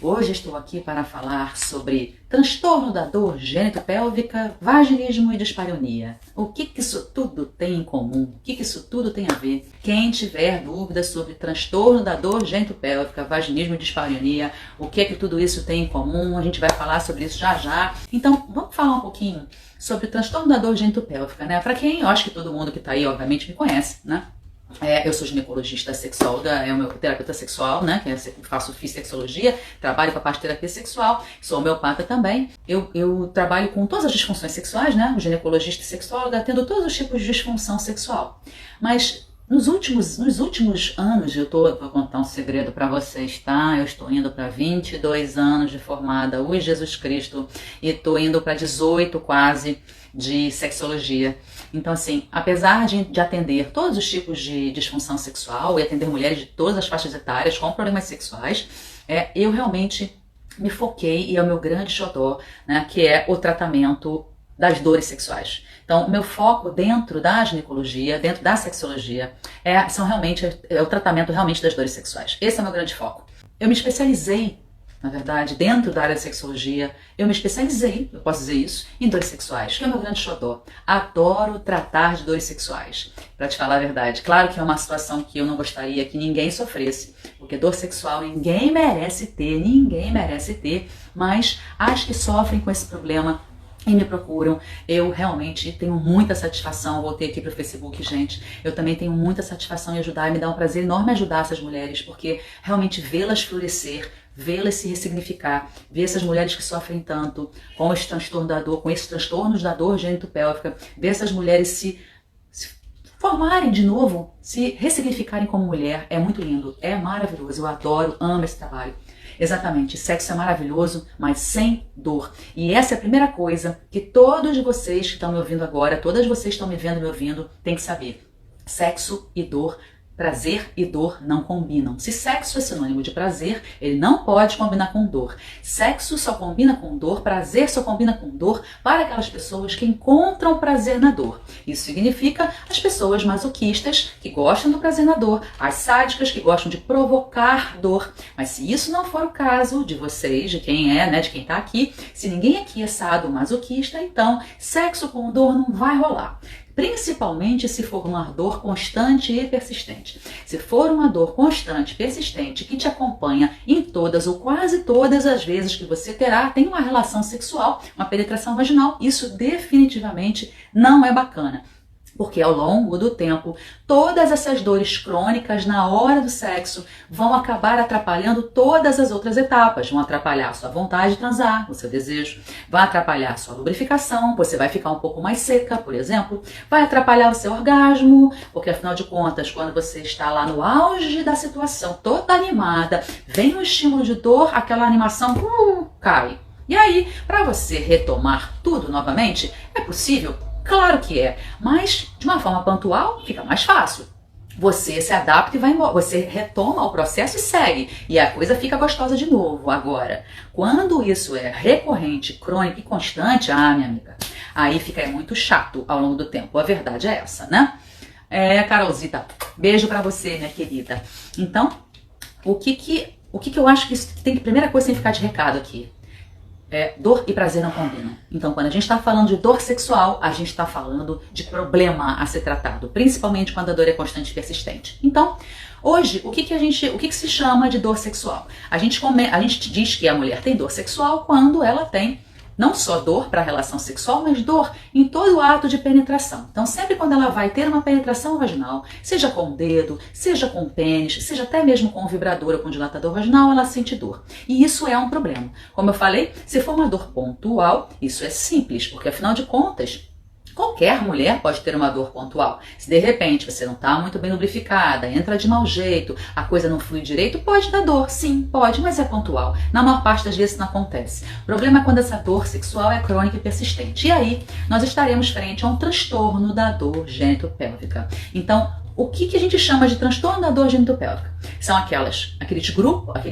Hoje estou aqui para falar sobre transtorno da dor gênito-pélvica, vaginismo e dispareunia. O que isso tudo tem em comum? O que isso tudo tem a ver? Quem tiver dúvidas sobre transtorno da dor gênito-pélvica, vaginismo e dispareunia, o que tudo isso tem em comum? A gente vai falar sobre isso já já. Então, vamos falar um pouquinho sobre o transtorno da dor gênito-pélvica, né? Para quem, eu acho que todo mundo que está aí, obviamente, me conhece, né? Eu sou ginecologista sexóloga, é o meu terapeuta sexual, né? Fiz sexologia, trabalho com a parte de terapia sexual, sou homeopata também. Eu trabalho com todas as disfunções sexuais, né? Ginecologista e sexóloga, atendo todos os tipos de disfunção sexual. Mas nos últimos anos, vou contar um segredo para vocês, tá? Eu estou indo para 22 anos de formada, ui Jesus Cristo, e estou indo para 18 quase de sexologia. Então, assim, apesar de atender todos os tipos de disfunção sexual e atender mulheres de todas as faixas etárias com problemas sexuais, eu realmente me foquei, e é o meu grande xodó, né, que é o tratamento das dores sexuais. Então, o meu foco dentro da ginecologia, dentro da sexologia, é o tratamento realmente das dores sexuais. Esse é o meu grande foco. Eu me especializei, na verdade, dentro da área da sexologia, eu posso dizer isso, em dores sexuais, que é o meu grande xodó. Adoro tratar de dores sexuais, para te falar a verdade. Claro que é uma situação que eu não gostaria que ninguém sofresse, porque dor sexual ninguém merece ter, mas as que sofrem com esse problema e me procuram, eu realmente tenho muita satisfação. Voltei aqui para o Facebook, gente, eu também tenho muita satisfação em ajudar, e me dá um prazer enorme ajudar essas mulheres, porque realmente vê-las florescer, vê-las se ressignificar, ver essas mulheres que sofrem tanto com esse transtorno da dor, com esses transtornos da dor gênito-pélvica, ver essas mulheres se formarem de novo, se ressignificarem como mulher, é muito lindo, é maravilhoso, eu adoro, amo esse trabalho. Exatamente, sexo é maravilhoso, mas sem dor. E essa é a primeira coisa que todos vocês que estão me ouvindo agora, todas vocês que estão me vendo e me ouvindo, têm que saber. Sexo e dor, prazer e dor não combinam. Se sexo é sinônimo de prazer, ele não pode combinar com dor. Sexo só combina com dor, prazer só combina com dor para aquelas pessoas que encontram prazer na dor. Isso significa as pessoas masoquistas que gostam do prazer na dor, as sádicas que gostam de provocar dor. Mas se isso não for o caso de vocês, de quem é, né, de quem está aqui, se ninguém aqui é sadomasoquista, então sexo com dor não vai rolar. Principalmente se for uma dor constante e persistente. Se for uma dor constante e persistente que te acompanha em todas ou quase todas as vezes que você tem uma relação sexual, uma penetração vaginal, isso definitivamente não é bacana. Porque ao longo do tempo, todas essas dores crônicas na hora do sexo vão acabar atrapalhando todas as outras etapas. Vão atrapalhar a sua vontade de transar, o seu desejo. Vai atrapalhar a sua lubrificação, você vai ficar um pouco mais seca, por exemplo. Vai atrapalhar o seu orgasmo, porque afinal de contas, quando você está lá no auge da situação, toda animada, vem um estímulo de dor, aquela animação cai. E aí, para você retomar tudo novamente, é possível? Claro que é, mas de uma forma pontual fica mais fácil. Você se adapta e vai embora, você retoma o processo e segue, e a coisa fica gostosa de novo. Agora, quando isso é recorrente, crônico e constante, minha amiga, aí fica muito chato ao longo do tempo. A verdade é essa, né? Carolzita, beijo pra você, minha querida. Então, o que eu acho que tem que, primeira coisa, tem que ficar de recado aqui. Dor e prazer não combinam. Então, quando a gente está falando de dor sexual, a gente está falando de problema a ser tratado, principalmente quando a dor é constante e persistente. Então, hoje, o que se chama de dor sexual? A gente diz que a mulher tem dor sexual quando ela tem não só dor para a relação sexual, mas dor em todo o ato de penetração. Então, sempre quando ela vai ter uma penetração vaginal, seja com o dedo, seja com o pênis, seja até mesmo com o vibrador ou com o dilatador vaginal, ela sente dor. E isso é um problema. Como eu falei, se for uma dor pontual, isso é simples, porque afinal de contas, qualquer mulher pode ter uma dor pontual. Se de repente você não está muito bem lubrificada, entra de mau jeito, a coisa não flui direito, pode dar dor. Sim, pode, mas é pontual. Na maior parte das vezes não acontece. O problema é quando essa dor sexual é crônica e persistente. E aí, nós estaremos frente a um transtorno da dor gênito-pélvica. Então, o que a gente chama de transtorno da dor gênito-pélvica? São aquele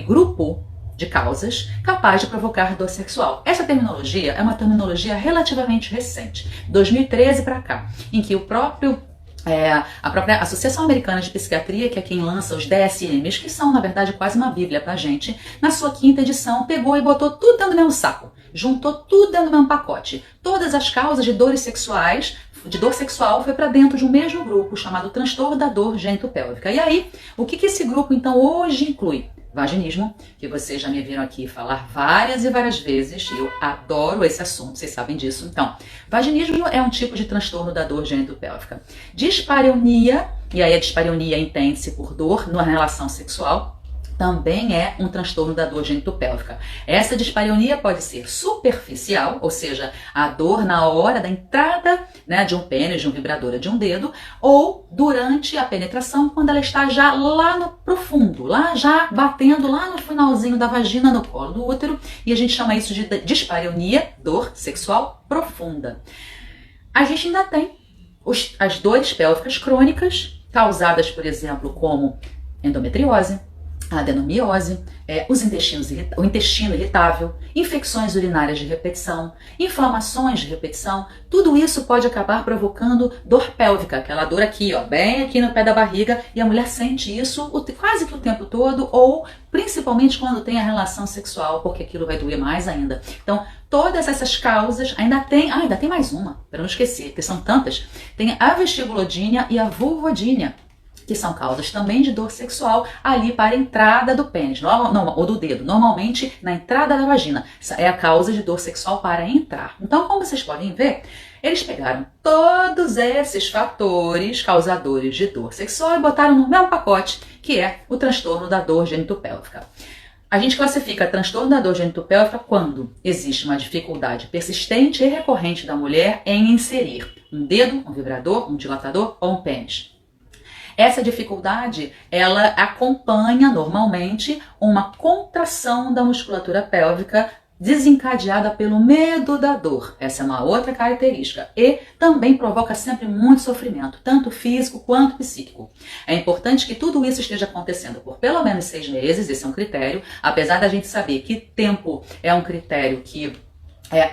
grupo de causas capaz de provocar dor sexual. Essa terminologia é uma terminologia relativamente recente, 2013 para cá, em que o próprio A própria Associação Americana de Psiquiatria, que é quem lança os DSMs, que são, na verdade, quase uma bíblia pra gente, na sua 5ª edição, pegou e botou tudo dentro do mesmo saco. Juntou tudo dentro do mesmo pacote. Todas as causas de dores sexuais, de dor sexual, foi para dentro de um mesmo grupo, chamado transtorno da dor gênito-pélvica. E aí, o que esse grupo, então, hoje inclui? Vaginismo, que vocês já me viram aqui falar várias e várias vezes, eu adoro esse assunto, vocês sabem disso. Então, vaginismo é um tipo de transtorno da dor gênito-pélvica. Dispareunia, e aí a dispareunia entende-se por dor na relação sexual, também é um transtorno da dor gênito-pélvica. Essa dispareunia pode ser superficial, ou seja, a dor na hora da entrada, né, de um pênis, de um vibrador, de um dedo, ou durante a penetração, quando ela está já lá no profundo, lá já batendo lá no finalzinho da vagina, no colo do útero, e a gente chama isso de dispareunia, dor sexual profunda. A gente ainda tem as dores pélvicas crônicas, causadas, por exemplo, como endometriose, a adenomiose, o intestino irritável, infecções urinárias de repetição, inflamações de repetição, tudo isso pode acabar provocando dor pélvica, aquela dor aqui, ó, bem aqui no pé da barriga, e a mulher sente isso quase que o tempo todo, ou principalmente quando tem a relação sexual, porque aquilo vai doer mais ainda. Então, todas essas causas, ainda tem mais uma, para não esquecer, que são tantas, tem a vestibulodínia e a vulvodínia, que são causas também de dor sexual ali para a entrada do pênis, ou do dedo, normalmente na entrada da vagina. É a causa de dor sexual para entrar. Então, como vocês podem ver, eles pegaram todos esses fatores causadores de dor sexual e botaram no mesmo pacote, que é o transtorno da dor gênito-pélvica. A gente classifica transtorno da dor gênito-pélvica quando existe uma dificuldade persistente e recorrente da mulher em inserir um dedo, um vibrador, um dilatador ou um pênis. Essa dificuldade, ela acompanha normalmente uma contração da musculatura pélvica desencadeada pelo medo da dor. Essa é uma outra característica. E também provoca sempre muito sofrimento, tanto físico quanto psíquico. É importante que tudo isso esteja acontecendo por pelo menos 6 meses, esse é um critério, apesar da gente saber que tempo é um critério que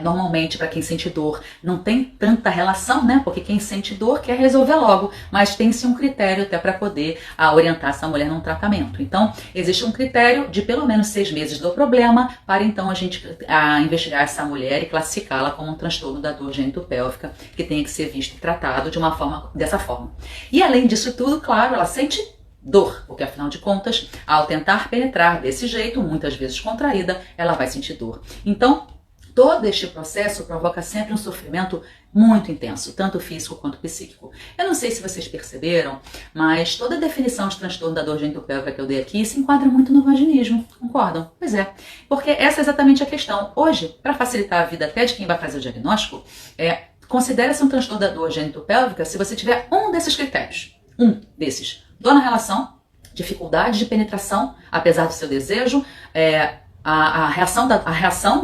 normalmente, para quem sente dor, não tem tanta relação, né? Porque quem sente dor quer resolver logo, mas tem-se um critério até para poder orientar essa mulher num tratamento. Então, existe um critério de pelo menos 6 meses do problema, para então a gente investigar essa mulher e classificá-la como um transtorno da dor gênito-pélvica, que tem que ser visto e tratado dessa forma. E além disso tudo, claro, ela sente dor, porque afinal de contas, ao tentar penetrar desse jeito, muitas vezes contraída, ela vai sentir dor. Então, todo este processo provoca sempre um sofrimento muito intenso, tanto físico quanto psíquico. Eu não sei se vocês perceberam, mas toda a definição de transtorno da dor gênito-pélvica que eu dei aqui se enquadra muito no vaginismo, concordam? Pois é, porque essa é exatamente a questão. Hoje, para facilitar a vida até de quem vai fazer o diagnóstico, considera-se um transtorno da dor gênito-pélvica se você tiver um desses critérios. Um desses. Dor na relação, dificuldade de penetração, apesar do seu desejo, a reação,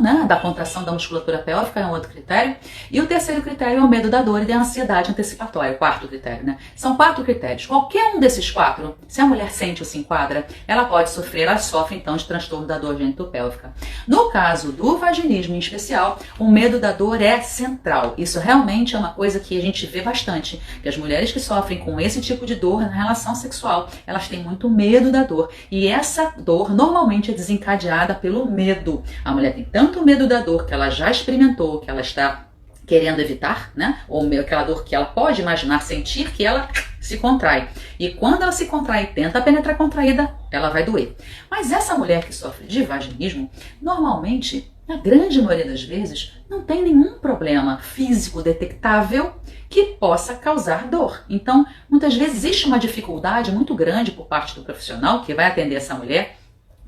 né, da contração da musculatura pélvica é um outro critério. E o terceiro critério é o medo da dor e da ansiedade antecipatória, o quarto critério, né? São 4 critérios. Qualquer um desses 4, se a mulher sente ou se enquadra, ela sofre então de transtorno da dor gênito-pélvica. No caso do vaginismo em especial, o medo da dor é central. Isso realmente é uma coisa que a gente vê bastante, que as mulheres que sofrem com esse tipo de dor na relação sexual, elas têm muito medo da dor. E essa dor normalmente é desencadeada pelo medo. A mulher tem tanto medo da dor que ela já experimentou, que ela está querendo evitar, né? Ou aquela dor que ela pode imaginar sentir, que ela se contrai. E quando ela se contrai e tenta penetrar contraída, ela vai doer. Mas essa mulher que sofre de vaginismo, normalmente, na grande maioria das vezes, não tem nenhum problema físico detectável que possa causar dor. Então, muitas vezes existe uma dificuldade muito grande por parte do profissional que vai atender essa mulher,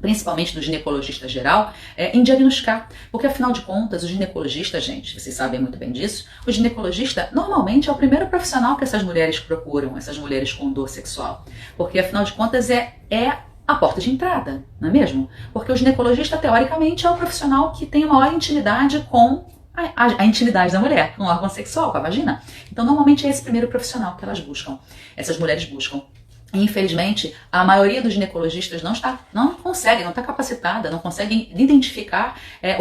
principalmente do ginecologista geral, em diagnosticar. Porque, afinal de contas, o ginecologista, gente, vocês sabem muito bem disso, o ginecologista normalmente é o primeiro profissional que essas mulheres procuram, essas mulheres com dor sexual. Porque, afinal de contas, é a porta de entrada, não é mesmo? Porque o ginecologista, teoricamente, é o profissional que tem maior intimidade com a intimidade da mulher, com o órgão sexual, com a vagina. Então, normalmente é esse primeiro profissional que elas buscam, essas mulheres buscam. Infelizmente, a maioria dos ginecologistas não consegue, não está capacitada, não conseguem identificar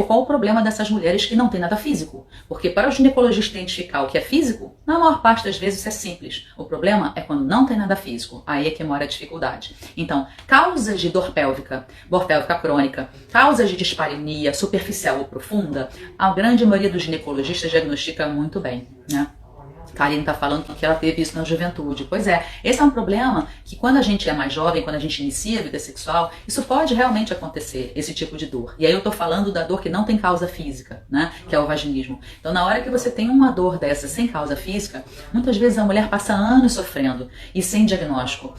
qual o problema dessas mulheres que não tem nada físico. Porque para o ginecologista identificar o que é físico, na maior parte das vezes isso é simples. O problema é quando não tem nada físico, aí é que mora a dificuldade. Então, causas de dor pélvica crônica, causas de dispareunia superficial ou profunda, a grande maioria dos ginecologistas diagnostica muito bem, né? Karine está falando que ela teve isso na juventude. Pois é, esse é um problema que quando a gente é mais jovem, quando a gente inicia a vida sexual, isso pode realmente acontecer, esse tipo de dor. E aí eu estou falando da dor que não tem causa física, né? Que é o vaginismo. Então na hora que você tem uma dor dessa sem causa física, muitas vezes a mulher passa anos sofrendo e sem diagnóstico.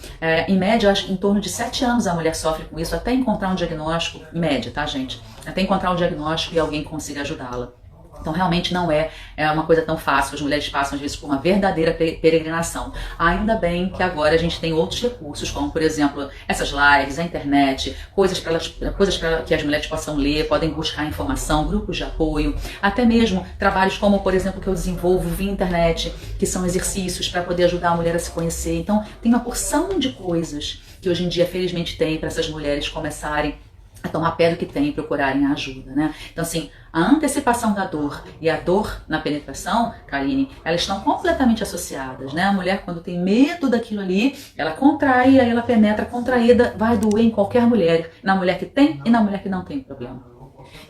Em média, acho que em torno de 7 anos a mulher sofre com isso até encontrar um diagnóstico, em média, tá gente? Até encontrar um diagnóstico e alguém consiga ajudá-la. Então realmente não é uma coisa tão fácil, as mulheres passam às vezes por uma verdadeira peregrinação. Ainda bem que agora a gente tem outros recursos, como por exemplo essas lives, a internet, coisas para que as mulheres possam ler, podem buscar informação, grupos de apoio, até mesmo trabalhos como por exemplo que eu desenvolvo via internet, que são exercícios para poder ajudar a mulher a se conhecer. Então tem uma porção de coisas que hoje em dia felizmente tem para essas mulheres começarem a tomar pé do que tem e procurarem ajuda, né? Então assim, a antecipação da dor e a dor na penetração, Karine, elas estão completamente associadas, né? A mulher quando tem medo daquilo ali, ela contrai, aí ela penetra contraída, vai doer em qualquer mulher, na mulher que tem e na mulher que não tem problema.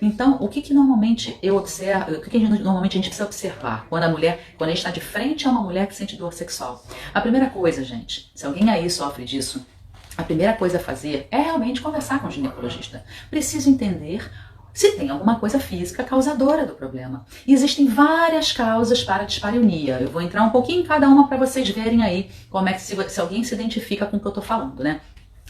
Então, o que normalmente eu observo, normalmente a gente precisa observar quando a gente está de frente a uma mulher que sente dor sexual? A primeira coisa, gente, se alguém aí sofre disso, a primeira coisa a fazer é realmente conversar com o ginecologista. Preciso entender se tem alguma coisa física causadora do problema. E existem várias causas para a dispareunia. Eu vou entrar um pouquinho em cada uma para vocês verem aí como é que se alguém se identifica com o que eu estou falando, né?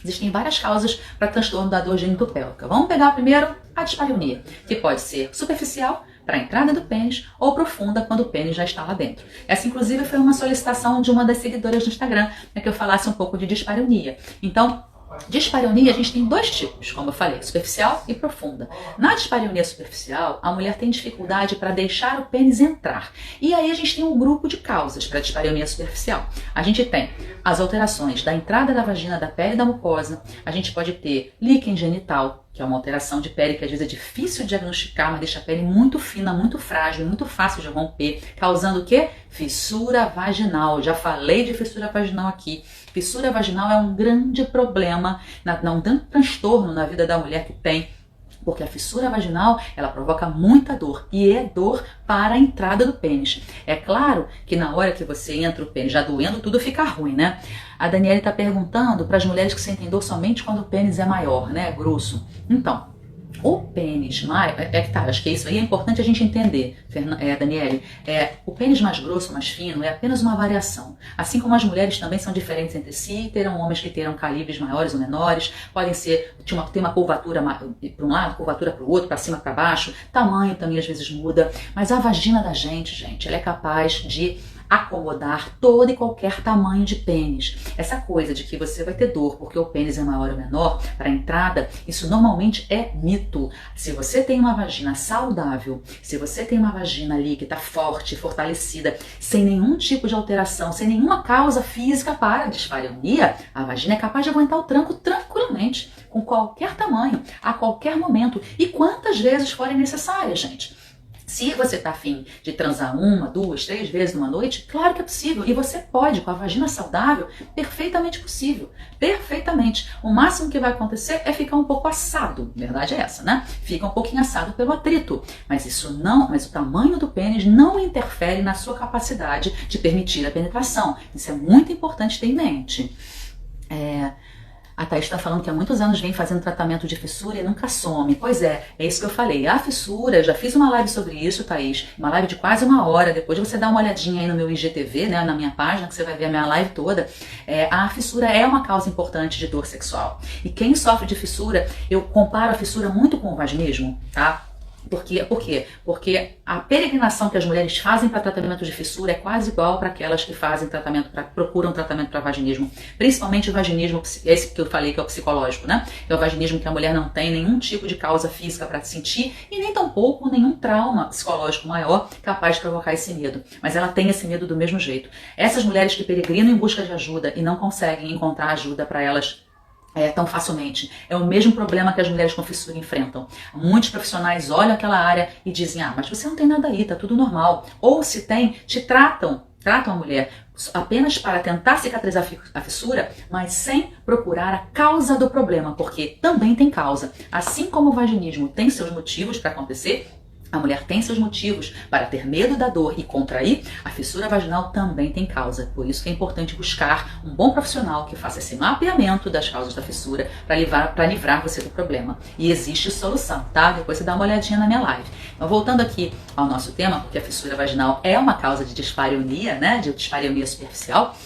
Existem várias causas para transtorno da dor genitopélvica. Vamos pegar primeiro a dispareunia, que pode ser superficial, para a entrada do pênis, ou profunda quando o pênis já está lá dentro. Essa, inclusive, foi uma solicitação de uma das seguidoras do Instagram, que eu falasse um pouco de dispareunia. Então, dispareunia a gente tem 2 tipos, como eu falei, superficial e profunda. Na dispareunia superficial, a mulher tem dificuldade para deixar o pênis entrar. E aí a gente tem um grupo de causas para a dispareunia superficial. A gente tem as alterações da entrada da vagina, da pele e da mucosa. A gente pode ter líquen genital, que é uma alteração de pele que às vezes é difícil de diagnosticar, mas deixa a pele muito fina, muito frágil, muito fácil de romper, causando o quê? Fissura vaginal. Já falei de fissura vaginal aqui. Fissura vaginal é um grande problema, um grande transtorno na vida da mulher que tem, porque a fissura vaginal, ela provoca muita dor, e é dor para a entrada do pênis. É claro que na hora que você entra o pênis já doendo, tudo fica ruim, né? A Daniela está perguntando para as mulheres que sentem dor somente quando o pênis é maior, né? Grosso. Então, o pênis mais... acho que isso aí é importante a gente entender, Daniele. O pênis mais grosso, mais fino, é apenas uma variação. Assim como as mulheres também são diferentes entre si, terão homens que terão calibres maiores ou menores, podem ter uma curvatura para um lado, curvatura para o outro, para cima, para baixo, tamanho também às vezes muda, mas a vagina da gente, ela é capaz de acomodar todo e qualquer tamanho de pênis. Essa coisa de que você vai ter dor porque o pênis é maior ou menor para a entrada, isso normalmente é mito. Se você tem uma vagina saudável, se você tem uma vagina ali que está forte, fortalecida, sem nenhum tipo de alteração, sem nenhuma causa física para a dispareunia, a vagina é capaz de aguentar o tranco tranquilamente, com qualquer tamanho, a qualquer momento e quantas vezes forem necessárias, gente. Se você está afim de transar 1, 2, 3 vezes numa noite, claro que é possível. E você pode, com a vagina saudável, perfeitamente possível. Perfeitamente. O máximo que vai acontecer é ficar um pouco assado. Verdade é essa, né? Fica um pouquinho assado pelo atrito. Mas o tamanho do pênis não interfere na sua capacidade de permitir a penetração. Isso é muito importante ter em mente. A Thaís está falando que há muitos anos vem fazendo tratamento de fissura e nunca some. Pois é isso que eu falei. A fissura, já fiz uma live sobre isso, Thaís. Uma live de quase 1 hora. Depois você dá uma olhadinha aí no meu IGTV, né, na minha página, que você vai ver a minha live toda. A fissura é uma causa importante de dor sexual. E quem sofre de fissura, eu comparo a fissura muito com o vaginismo, tá? Por quê? Porque a peregrinação que as mulheres fazem para tratamento de fissura é quase igual para aquelas que fazem procuram tratamento para vaginismo. Principalmente o vaginismo, esse que eu falei que é o psicológico, né? É o vaginismo que a mulher não tem nenhum tipo de causa física para sentir e nem tampouco nenhum trauma psicológico maior capaz de provocar esse medo. Mas ela tem esse medo do mesmo jeito. Essas mulheres que peregrinam em busca de ajuda e não conseguem encontrar ajuda para elas tão facilmente. É o mesmo problema que as mulheres com fissura enfrentam. Muitos profissionais olham aquela área e dizem, mas você não tem nada aí, tá tudo normal. Ou se tem, tratam a mulher apenas para tentar cicatrizar a fissura, mas sem procurar a causa do problema, porque também tem causa. Assim como o vaginismo tem seus motivos para acontecer, a mulher tem seus motivos para ter medo da dor e contrair, a fissura vaginal também tem causa. Por isso que é importante buscar um bom profissional que faça esse mapeamento das causas da fissura para livrar você do problema. E existe solução, tá? Depois você dá uma olhadinha na minha live. Então, voltando aqui ao nosso tema, porque a fissura vaginal é uma causa de dispareunia, né? De dispareunia superficial,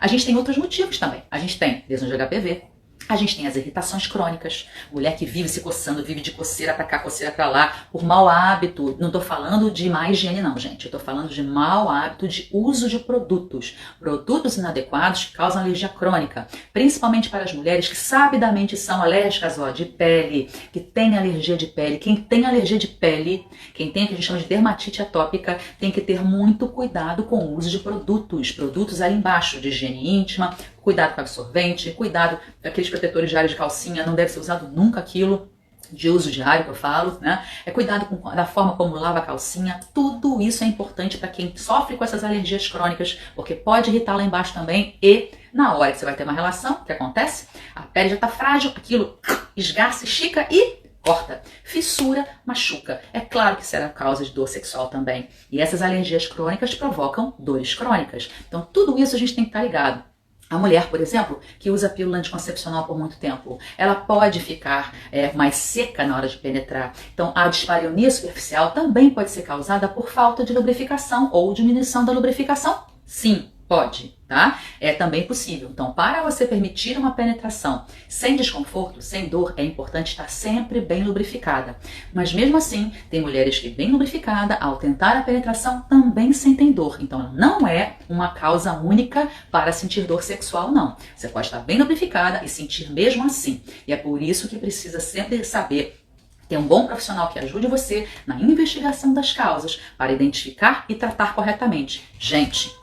a gente tem outros motivos também. A gente tem lesão de HPV. A gente tem as irritações crônicas, mulher que vive se coçando, vive de coceira pra cá, coceira pra lá, por mau hábito. Não tô falando de má higiene não, gente. Eu tô falando de mau hábito de uso de produtos. Produtos inadequados que causam alergia crônica. Principalmente para as mulheres que sabidamente são alérgicas de pele, que têm alergia de pele. Quem tem alergia de pele, quem tem o que a gente chama de dermatite atópica, tem que ter muito cuidado com o uso de produtos. Produtos ali embaixo, de higiene íntima, cuidado com absorvente, cuidado com aqueles protetores diários de calcinha, não deve ser usado nunca aquilo de uso diário que eu falo, né? Cuidado da forma como lava a calcinha, tudo isso é importante para quem sofre com essas alergias crônicas, porque pode irritar lá embaixo também e na hora que você vai ter uma relação, o que acontece? A pele já está frágil, aquilo esgarça, estica e corta. Fissura, machuca. É claro que será causa de dor sexual também. E essas alergias crônicas provocam dores crônicas. Então tudo isso a gente tem que estar ligado. A mulher, por exemplo, que usa pílula anticoncepcional por muito tempo, ela pode ficar mais seca na hora de penetrar. Então, a dispareunia superficial também pode ser causada por falta de lubrificação ou diminuição da lubrificação? Sim, pode, tá? É também possível. Então, para você permitir uma penetração sem desconforto, sem dor, é importante estar sempre bem lubrificada. Mas mesmo assim, tem mulheres que bem lubrificada, ao tentar a penetração, também sentem dor. Então, ela não é uma causa única para sentir dor sexual, não. Você pode estar bem lubrificada e sentir mesmo assim. E é por isso que precisa sempre saber ter um bom profissional que ajude você na investigação das causas para identificar e tratar corretamente. Gente,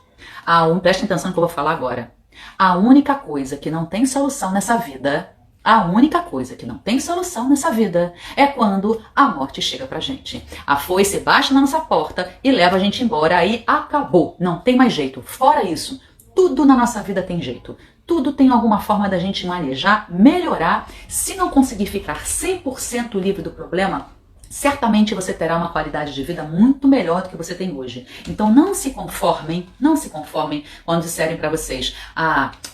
prestem atenção no que eu vou falar agora. A única coisa que não tem solução nessa vida, é quando a morte chega pra gente. A foice bate na nossa porta e leva a gente embora, aí acabou, não tem mais jeito. Fora isso, tudo na nossa vida tem jeito. Tudo tem alguma forma da gente manejar, melhorar. Se não conseguir ficar 100% livre do problema, certamente você terá uma qualidade de vida muito melhor do que você tem hoje. Então não se conformem quando disserem para vocês,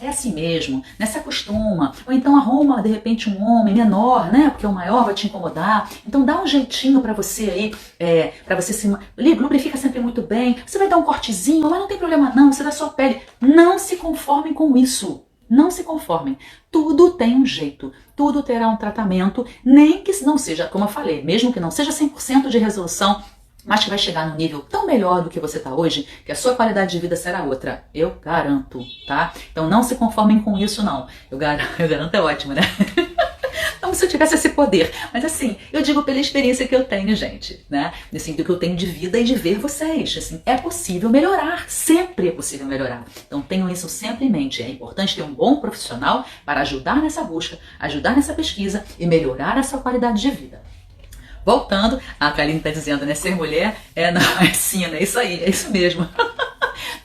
é assim mesmo, né, se acostuma, ou então arruma de repente um homem menor, né, porque o maior vai te incomodar, então dá um jeitinho para você aí, para você se lubrifica sempre muito bem, você vai dar um cortezinho, mas não tem problema não, você dá sua pele. Não se conformem com isso. Não se conformem. Tudo tem um jeito, tudo terá um tratamento, nem que não seja, como eu falei, mesmo que não seja 100% de resolução, mas que vai chegar num nível tão melhor do que você está hoje, que a sua qualidade de vida será outra. Eu garanto, tá? Então não se conformem com isso, não. Eu garanto é ótimo, né? Como se eu tivesse esse poder. Mas assim, eu digo pela experiência que eu tenho, gente, né? Assim, do que eu tenho de vida e de ver vocês. Assim, é possível melhorar. Sempre é possível melhorar. Então tenham isso sempre em mente. É importante ter um bom profissional para ajudar nessa busca, ajudar nessa pesquisa e melhorar a sua qualidade de vida. Voltando, a Kaline está dizendo, né? Ser mulher é isso aí, é isso mesmo.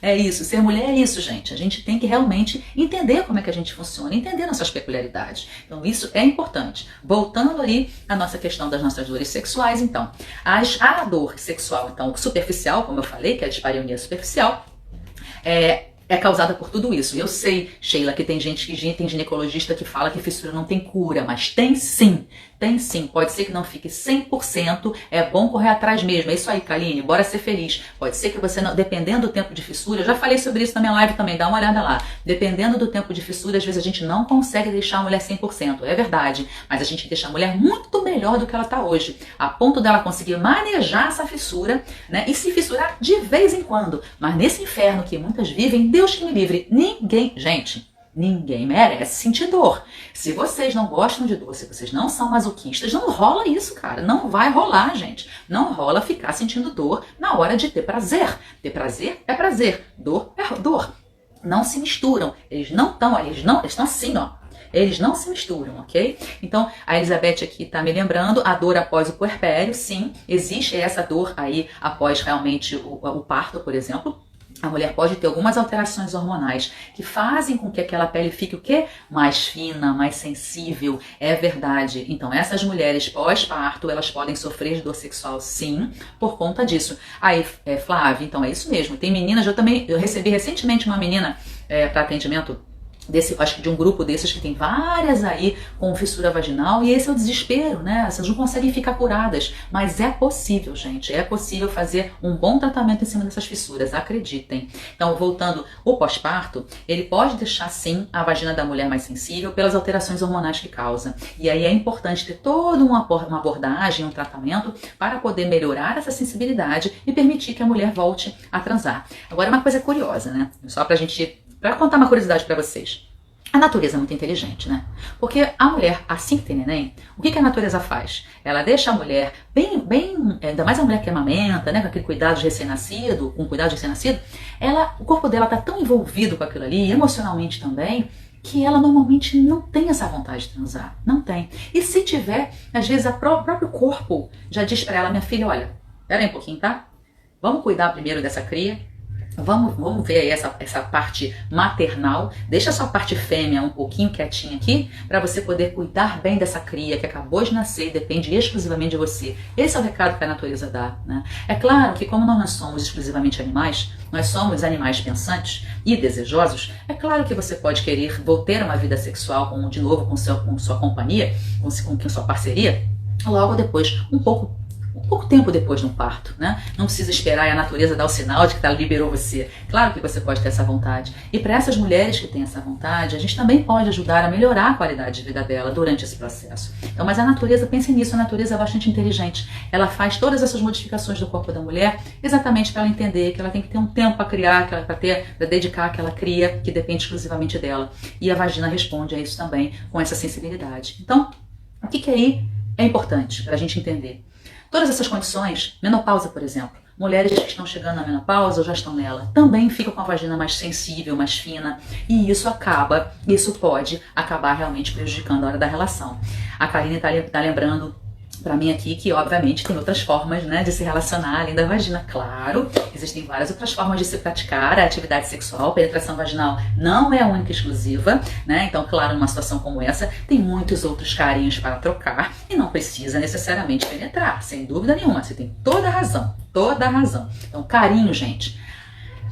É isso, ser mulher é isso, gente. A gente tem que realmente entender como é que a gente funciona, entender nossas peculiaridades. Então isso é importante. Voltando aí à nossa questão das nossas dores sexuais, então. A dor sexual, então, superficial, como eu falei, que é a dispareunia superficial, é causada por tudo isso. Eu sei, Sheila, que tem gente, tem ginecologista que fala que fissura não tem cura, mas tem sim. Tem sim, pode ser que não fique 100%, é bom correr atrás mesmo. É isso aí, Kaline, bora ser feliz. Pode ser que você, não, dependendo do tempo de fissura, eu já falei sobre isso na minha live também, dá uma olhada lá. Dependendo do tempo de fissura, às vezes a gente não consegue deixar a mulher 100%, é verdade. Mas a gente deixa a mulher muito melhor do que ela está hoje, a ponto dela conseguir manejar essa fissura, né? E se fissurar de vez em quando. Mas nesse inferno que muitas vivem, Deus que me livre, ninguém, gente, ninguém merece sentir dor. Se vocês não gostam de dor, se vocês não são masoquistas, não rola isso, cara. Não vai rolar, gente. Não rola ficar sentindo dor na hora de ter prazer. Ter prazer é prazer. Dor é dor. Não se misturam. Eles não estão, eles estão assim, ó. Eles não se misturam, ok? Então, a Elizabeth aqui tá me lembrando, a dor após o puerpério, sim, existe essa dor aí após realmente o parto, por exemplo. A mulher pode ter algumas alterações hormonais que fazem com que aquela pele fique o quê? Mais fina, mais sensível, é verdade. Então essas mulheres pós-parto, elas podem sofrer de dor sexual sim, por conta disso. Aí, Flávia, então é isso mesmo. Tem meninas, eu recebi recentemente uma menina para atendimento, acho que de um grupo desses que tem várias aí com fissura vaginal, e esse é o desespero, né? Essas não conseguem ficar curadas, mas é possível, gente, é possível fazer um bom tratamento em cima dessas fissuras, acreditem. Então, voltando, o pós-parto, ele pode deixar sim a vagina da mulher mais sensível pelas alterações hormonais que causa, e aí é importante ter toda uma abordagem, um tratamento para poder melhorar essa sensibilidade e permitir que a mulher volte a transar. Agora, uma coisa curiosa, né? Só para contar uma curiosidade para vocês. A natureza é muito inteligente, né? Porque a mulher, assim que tem neném, o que a natureza faz? Ela deixa a mulher ainda mais a mulher que amamenta, né? Com aquele cuidado de recém-nascido, o corpo dela tá tão envolvido com aquilo ali, emocionalmente também, que ela normalmente não tem essa vontade de transar. Não tem. E se tiver, às vezes o próprio corpo já diz para ela, minha filha, olha, pera aí um pouquinho, tá? Vamos cuidar primeiro dessa cria. Vamos ver aí essa parte maternal, deixa a sua parte fêmea um pouquinho quietinha aqui, para você poder cuidar bem dessa cria que acabou de nascer e depende exclusivamente de você. Esse é o recado que a natureza dá, né? É claro que como nós não somos exclusivamente animais, nós somos animais pensantes e desejosos, é claro que você pode querer ter uma vida sexual de novo com sua companhia, com sua parceria, logo depois, um pouco tempo depois no parto, né? Não precisa esperar e a natureza dar o sinal de que ela liberou você. Claro que você pode ter essa vontade. E para essas mulheres que têm essa vontade, a gente também pode ajudar a melhorar a qualidade de vida dela durante esse processo. Então, mas a natureza, pense nisso, a natureza é bastante inteligente. Ela faz todas essas modificações do corpo da mulher exatamente para ela entender que ela tem que ter um tempo para criar, para dedicar àquela cria que depende exclusivamente dela. E a vagina responde a isso também com essa sensibilidade. Então, o que aí é importante para a gente entender? Todas essas condições, menopausa, por exemplo, mulheres que estão chegando na menopausa ou já estão nela, também ficam com a vagina mais sensível, mais fina, e isso pode acabar realmente prejudicando a hora da relação. A Karine está lembrando para mim aqui que, obviamente, tem outras formas, né, de se relacionar além da vagina. Claro, existem várias outras formas de se praticar a atividade sexual. Penetração vaginal não é a única e exclusiva, né? Então, claro, numa situação como essa, tem muitos outros carinhos para trocar e não precisa necessariamente penetrar, sem dúvida nenhuma. Você tem toda a razão, toda a razão. Então, carinho, gente.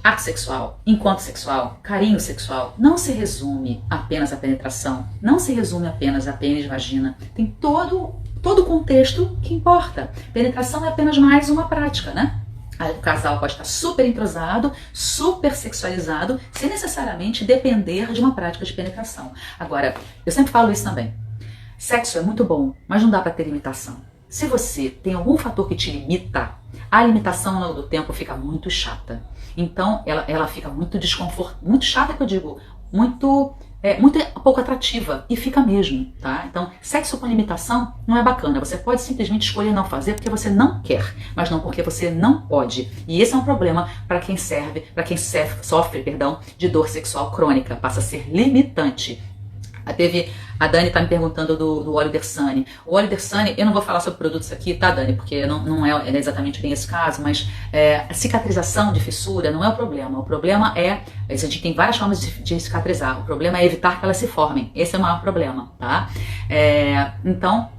Ato sexual, encontro sexual, carinho sexual, não se resume apenas à penetração, não se resume apenas a pênis e vagina. Tem todo o contexto que importa. Penetração é apenas mais uma prática, né? O casal pode estar super entrosado, super sexualizado, sem necessariamente depender de uma prática de penetração. Agora, eu sempre falo isso também. Sexo é muito bom, mas não dá para ter limitação. Se você tem algum fator que te limita, a limitação ao longo do tempo fica muito chata. Então, ela fica muito muito chata, que eu digo, muito pouco atrativa, e fica mesmo, tá? Então, sexo com limitação não é bacana. Você pode simplesmente escolher não fazer porque você não quer, mas não porque você não pode. E esse é um problema para quem sofre de dor sexual crônica, passa a ser limitante. A Dani tá me perguntando do óleo Dersane. O óleo Dersane, eu não vou falar sobre produtos aqui, tá, Dani? Porque não é exatamente bem esse caso, mas a cicatrização de fissura não é o problema. O problema a gente tem várias formas de cicatrizar. O problema é evitar que elas se formem. Esse é o maior problema, tá? Então,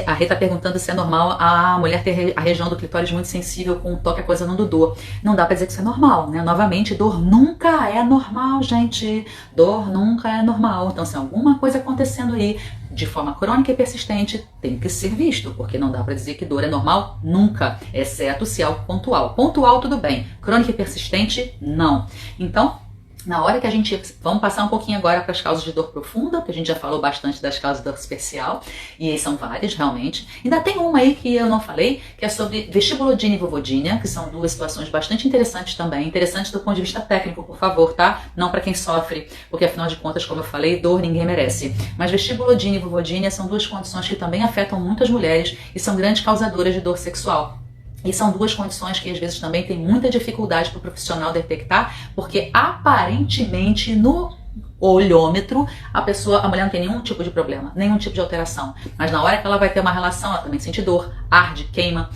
a Rê tá perguntando se é normal a mulher ter a região do clitóris muito sensível com o toque, a coisa não do dor. Não dá pra dizer que isso é normal, né? Novamente, dor nunca é normal, gente. Dor nunca é normal. Então, se alguma coisa acontecendo aí, de forma crônica e persistente, tem que ser visto, porque não dá para dizer que dor é normal nunca, exceto se é algo pontual. Pontual tudo bem, crônica e persistente não. Então, na hora que a gente... Vamos passar um pouquinho agora para as causas de dor profunda, porque a gente já falou bastante das causas de dor superficial, e são várias, realmente. Ainda tem uma aí que eu não falei, que é sobre vestibulodínia e vulvodínia, que são duas situações bastante interessantes também. Interessantes do ponto de vista técnico, por favor, tá? Não para quem sofre, porque afinal de contas, como eu falei, dor ninguém merece. Mas vestibulodínia e vulvodínia são duas condições que também afetam muitas mulheres e são grandes causadoras de dor sexual. E são duas condições que às vezes também tem muita dificuldade para o profissional detectar, porque aparentemente no olhômetro a mulher não tem nenhum tipo de problema, nenhum tipo de alteração. Mas na hora que ela vai ter uma relação, ela também sente dor, arde, queima.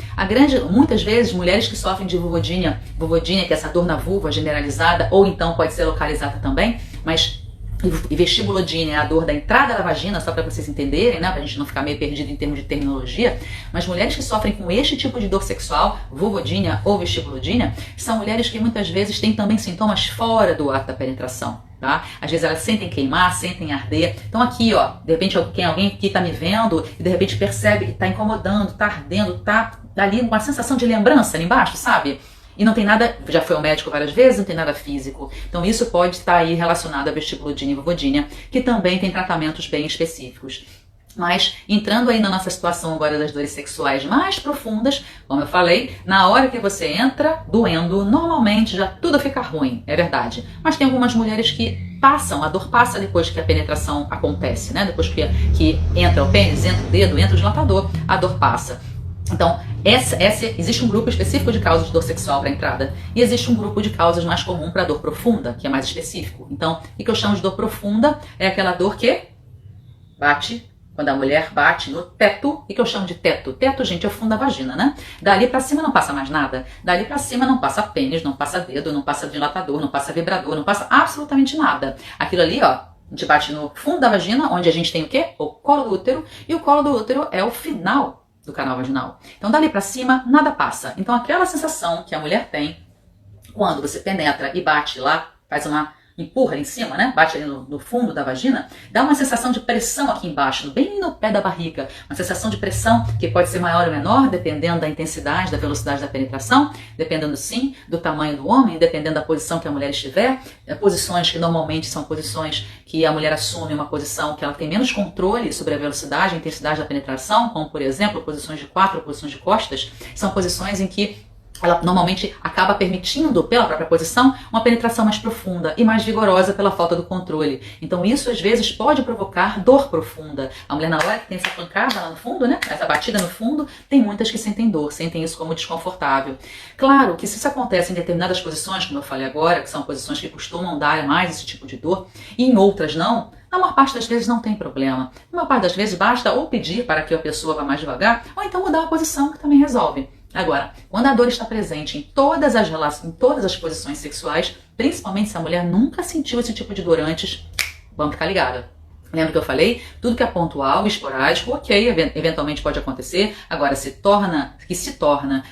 Muitas vezes, mulheres que sofrem de vulvodínia, que é essa dor na vulva generalizada, ou então pode ser localizada também, mas... E vestibulodínia é a dor da entrada da vagina, só para vocês entenderem, né? Pra gente não ficar meio perdido em termos de terminologia. Mas mulheres que sofrem com este tipo de dor sexual, vulvodínia ou vestibulodínia, são mulheres que muitas vezes têm também sintomas fora do ato da penetração. Tá? Às vezes elas sentem queimar, sentem arder. Então aqui, ó, de repente alguém que tá me vendo e de repente percebe que tá incomodando, tá ardendo, tá ali uma sensação de lembrança ali embaixo, sabe? E não tem nada, já foi ao médico várias vezes, não tem nada físico. Então isso pode estar aí relacionado a vestibulodínia e vulvodínia, que também tem tratamentos bem específicos. Mas entrando aí na nossa situação agora das dores sexuais mais profundas, como eu falei, na hora que você entra doendo, normalmente já tudo fica ruim, é verdade. Mas tem algumas mulheres que passam, a dor passa depois que a penetração acontece, né? Depois que entra o pênis, entra o dedo, entra o dilatador, a dor passa. Então, existe um grupo específico de causas de dor sexual para entrada e existe um grupo de causas mais comum para dor profunda, que é mais específico. Então, o que eu chamo de dor profunda é aquela dor que bate, quando a mulher bate no teto. O que eu chamo de teto? Teto, gente, é o fundo da vagina, né? Dali para cima não passa mais nada. Dali para cima não passa pênis, não passa dedo, não passa dilatador, não passa vibrador, não passa absolutamente nada. Aquilo ali, ó, a gente bate no fundo da vagina, onde a gente tem o quê? O colo do útero, e o colo do útero é o final do canal vaginal. Então dali pra cima nada passa. Então aquela sensação que a mulher tem quando você penetra e bate lá, empurra ali em cima, né? Bate ali no fundo da vagina, dá uma sensação de pressão aqui embaixo, bem no pé da barriga. Uma sensação de pressão que pode ser maior ou menor, dependendo da intensidade, da velocidade da penetração, dependendo sim do tamanho do homem, dependendo da posição que a mulher estiver. Posições que normalmente são posições que a mulher assume uma posição que ela tem menos controle sobre a velocidade e intensidade da penetração, como por exemplo, posições de 4, posições de costas, são posições em que ela normalmente acaba permitindo, pela própria posição, uma penetração mais profunda e mais vigorosa pela falta do controle. Então isso às vezes pode provocar dor profunda. A mulher na hora que tem essa pancada lá no fundo, né, essa batida no fundo, tem muitas que sentem dor, sentem isso como desconfortável. Claro que se isso acontece em determinadas posições, como eu falei agora, que são posições que costumam dar mais esse tipo de dor, e em outras não, na maior parte das vezes não tem problema. Na maior parte das vezes basta ou pedir para que a pessoa vá mais devagar, ou então mudar a posição, que também resolve. Agora, quando a dor está presente em todas as posições sexuais, principalmente se a mulher nunca sentiu esse tipo de dor antes, vamos ficar ligada. Lembra que eu falei? Tudo que é pontual, esporádico, ok, eventualmente pode acontecer. Agora, se torna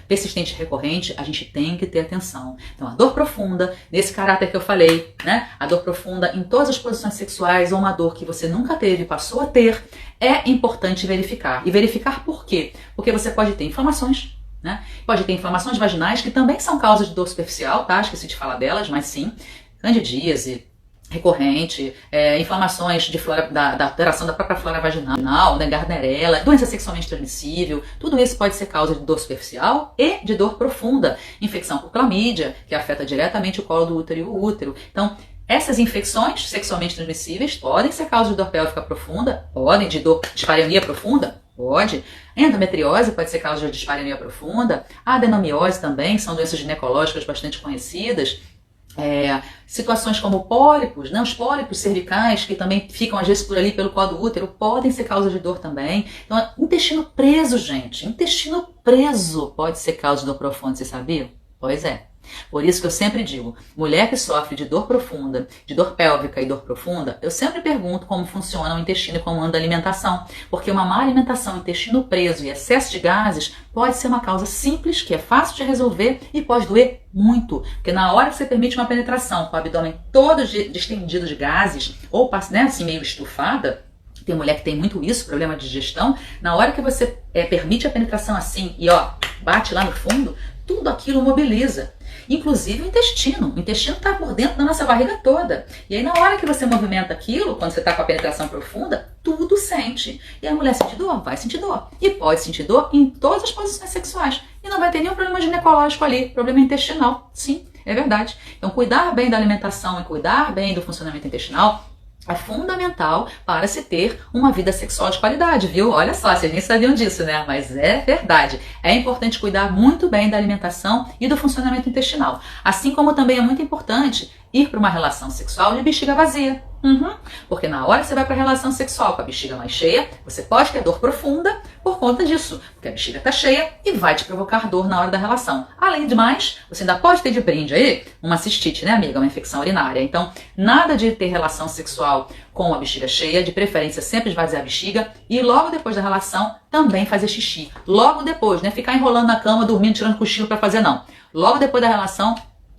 persistente e recorrente, a gente tem que ter atenção. Então, a dor profunda, nesse caráter que eu falei, né? A dor profunda em todas as posições sexuais, ou uma dor que você nunca teve e passou a ter, é importante verificar. E verificar por quê? Porque você pode ter inflamações, né? Pode ter inflamações vaginais, que também são causas de dor superficial, tá? Esqueci de falar delas, mas sim. Candidíase recorrente, inflamações da alteração da própria flora vaginal, né, Gardnerella, doença sexualmente transmissível, tudo isso pode ser causa de dor superficial e de dor profunda. Infecção por clamídia, que afeta diretamente o colo do útero e o útero. Então, essas infecções sexualmente transmissíveis podem ser causa de dor pélvica profunda, podem, de dispareunia profunda, pode. Endometriose pode ser causa de dispareunia profunda. A adenomiose também, são doenças ginecológicas bastante conhecidas. Situações como pólipos, né? Os pólipos cervicais, que também ficam às vezes por ali pelo colo do útero, podem ser causa de dor também. Então, intestino preso, gente. Intestino preso pode ser causa de dor profunda, vocês sabiam? Pois é. Por isso que eu sempre digo, mulher que sofre de dor profunda, de dor pélvica e dor profunda, eu sempre pergunto como funciona o intestino e como anda a alimentação. Porque uma má alimentação, intestino preso e excesso de gases pode ser uma causa simples, que é fácil de resolver e pode doer muito. Porque na hora que você permite uma penetração com o abdômen todo distendido de gases, ou assim meio estufada, Tem mulher que tem muito isso, problema de digestão. Na hora que você permite a penetração assim e bate lá no fundo, tudo aquilo mobiliza. Inclusive o intestino. O intestino está por dentro da nossa barriga toda. E aí na hora que você movimenta aquilo, quando você está com a penetração profunda, tudo sente. E a mulher sente dor? Vai sentir dor. E pode sentir dor em todas as posições sexuais. E não vai ter nenhum problema ginecológico ali, problema intestinal. Sim, é verdade. Então cuidar bem da alimentação e cuidar bem do funcionamento intestinal é fundamental para se ter uma vida sexual de qualidade, viu? Olha só, vocês nem sabiam disso, né? Mas é verdade. É importante cuidar muito bem da alimentação e do funcionamento intestinal. Assim como também é muito importante ir para uma relação sexual de bexiga vazia. Porque na hora que você vai para a relação sexual com a bexiga mais cheia, você pode ter dor profunda por conta disso. Porque a bexiga está cheia e vai te provocar dor na hora da relação. Além de mais, você ainda pode ter de brinde aí uma cistite, né, amiga? Uma infecção urinária. Então, nada de ter relação sexual com a bexiga cheia, de preferência sempre esvaziar a bexiga e logo depois da relação também fazer xixi. Logo depois, né? Ficar enrolando na cama, dormindo, tirando cochilo para fazer, não. Logo depois da relação,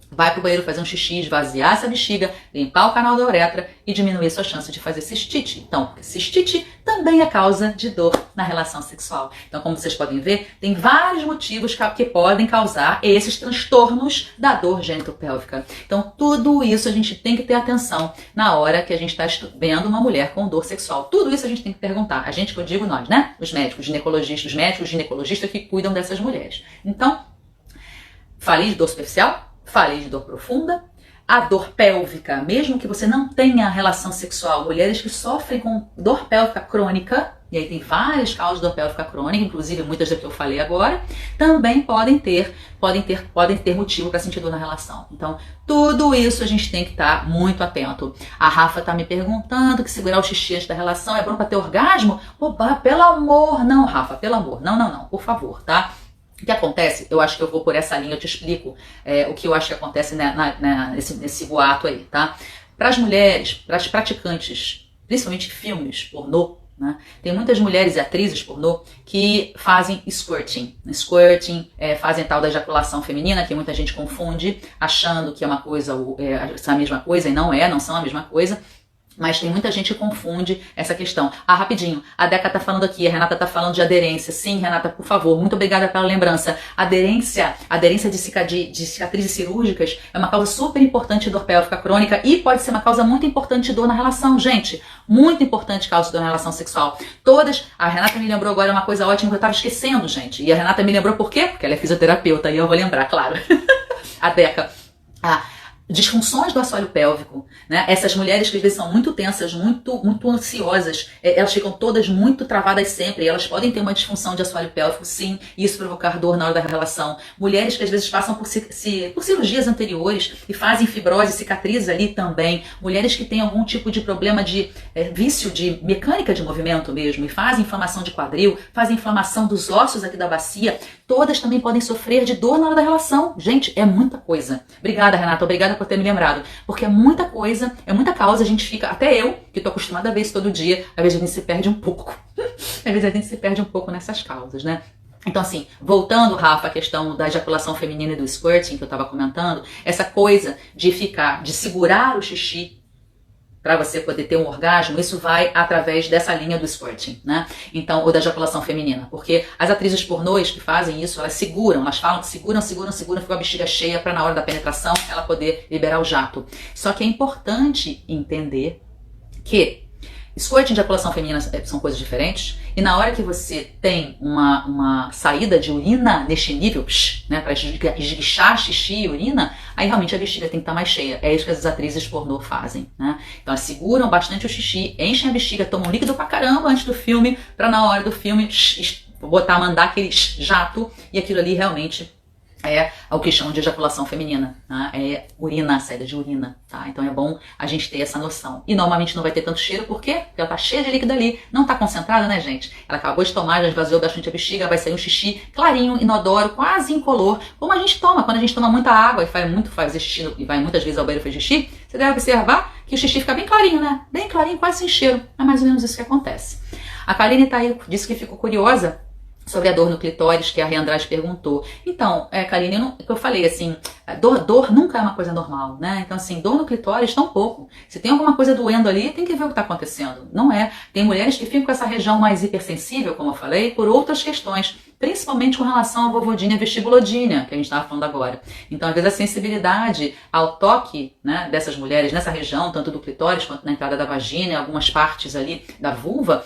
vai pro banheiro fazer um xixi, esvaziar essa bexiga, limpar o canal da uretra e diminuir sua chance de fazer cistite. Então, cistite também é causa de dor na relação sexual. Então, como vocês podem ver, tem vários motivos que podem causar esses transtornos da dor genitopélvica. Então, tudo isso a gente tem que ter atenção na hora que a gente está vendo uma mulher com dor sexual. Tudo isso a gente tem que perguntar. A gente, que eu digo nós, né? Os médicos, ginecologistas, os médicos ginecologistas que cuidam dessas mulheres. Então, falei de dor superficial? Falei de dor profunda, a dor pélvica, mesmo que você não tenha relação sexual, mulheres que sofrem com dor pélvica crônica, e aí tem várias causas de dor pélvica crônica, inclusive muitas das que eu falei agora, também podem ter motivo para sentir dor na relação. Então, tudo isso a gente tem que estar muito atento. A Rafa tá me perguntando que segurar o xixi antes da relação é bom para ter orgasmo? Oba, pelo amor, não, Rafa, pelo amor, não, por favor, tá? O que acontece, eu acho que eu vou por essa linha, eu te explico o que eu acho que acontece nesse boato aí, tá? Para as mulheres, para as praticantes, principalmente filmes pornô, né? Tem muitas mulheres e atrizes pornô que fazem squirting. Squirting fazem tal da ejaculação feminina, que muita gente confunde, achando que é uma coisa, é a mesma coisa, e não são a mesma coisa. Mas tem muita gente que confunde essa questão. Rapidinho, a Deca tá falando aqui, a Renata tá falando de aderência. Sim, Renata, por favor, muito obrigada pela lembrança. Aderência de cicatrizes cirúrgicas é uma causa super importante de dor pélvica crônica e pode ser uma causa muito importante de dor na relação, gente. Muito importante causa de dor na relação sexual. A Renata me lembrou agora uma coisa ótima que eu tava esquecendo, gente. E a Renata me lembrou por quê? Porque ela é fisioterapeuta e eu vou lembrar, claro. A Deca, disfunções do assoalho pélvico, né? Essas mulheres que às vezes são muito tensas, muito ansiosas, elas ficam todas muito travadas sempre, e elas podem ter uma disfunção de assoalho pélvico, sim, e isso provocar dor na hora da relação. Mulheres que às vezes passam por cirurgias anteriores e fazem fibrose, cicatrizes ali também. Mulheres que têm algum tipo de problema de vício de mecânica de movimento mesmo, e fazem inflamação de quadril, fazem inflamação dos ossos aqui da bacia, todas também podem sofrer de dor na hora da relação. Gente, é muita coisa. Obrigada, Renata, obrigada por ter me lembrado, porque é muita coisa, é muita causa, a gente fica, até eu, que tô acostumada a ver isso todo dia, às vezes a gente se perde um pouco. Às vezes a gente se perde um pouco nessas causas, né? Então assim, voltando, Rafa, à questão da ejaculação feminina e do squirting que eu tava comentando, essa coisa de segurar o xixi para você poder ter um orgasmo, isso vai através dessa linha do squirting, né? Então, ou da ejaculação feminina, porque as atrizes pornôs que fazem isso, elas falam que seguram, ficam a bexiga cheia para na hora da penetração ela poder liberar o jato. Só que é importante entender que squirting e ejaculação feminina são coisas diferentes, e na hora que você tem uma saída de urina neste nível, né, para esguichar xixi e urina, aí realmente a bexiga tem que estar mais cheia. É isso que as atrizes pornô fazem, né? Então elas seguram bastante o xixi, enchem a bexiga, tomam líquido pra caramba antes do filme, pra na hora do filme mandar aquele jato, e aquilo ali realmente é o que chamam de ejaculação feminina, tá? É urina, saída de urina, tá? Então é bom a gente ter essa noção. E normalmente não vai ter tanto cheiro, por quê? Porque ela tá cheia de líquido ali, não tá concentrada, né, gente? Ela acabou de tomar, já esvaziou bastante a bexiga, vai sair um xixi clarinho, inodoro, quase incolor, como a gente toma, quando a gente toma muita água e faz xixi, e vai muitas vezes ao banheiro fazer xixi, você deve observar que o xixi fica bem clarinho, né? Bem clarinho, quase sem cheiro. É mais ou menos isso que acontece. A Karine tá aí, disse que ficou curiosa sobre a dor no clitóris, que a Rê Andrade perguntou. Então, Karine, eu falei assim, dor nunca é uma coisa normal, né? Então, assim, dor no clitóris, tão pouco. Se tem alguma coisa doendo ali, tem que ver o que está acontecendo. Não é. Tem mulheres que ficam com essa região mais hipersensível, como eu falei, por outras questões, principalmente com relação à vulvodínia vestibulodínia, que a gente estava falando agora. Então, às vezes, a sensibilidade ao toque, né, dessas mulheres nessa região, tanto do clitóris quanto na entrada da vagina, algumas partes ali da vulva,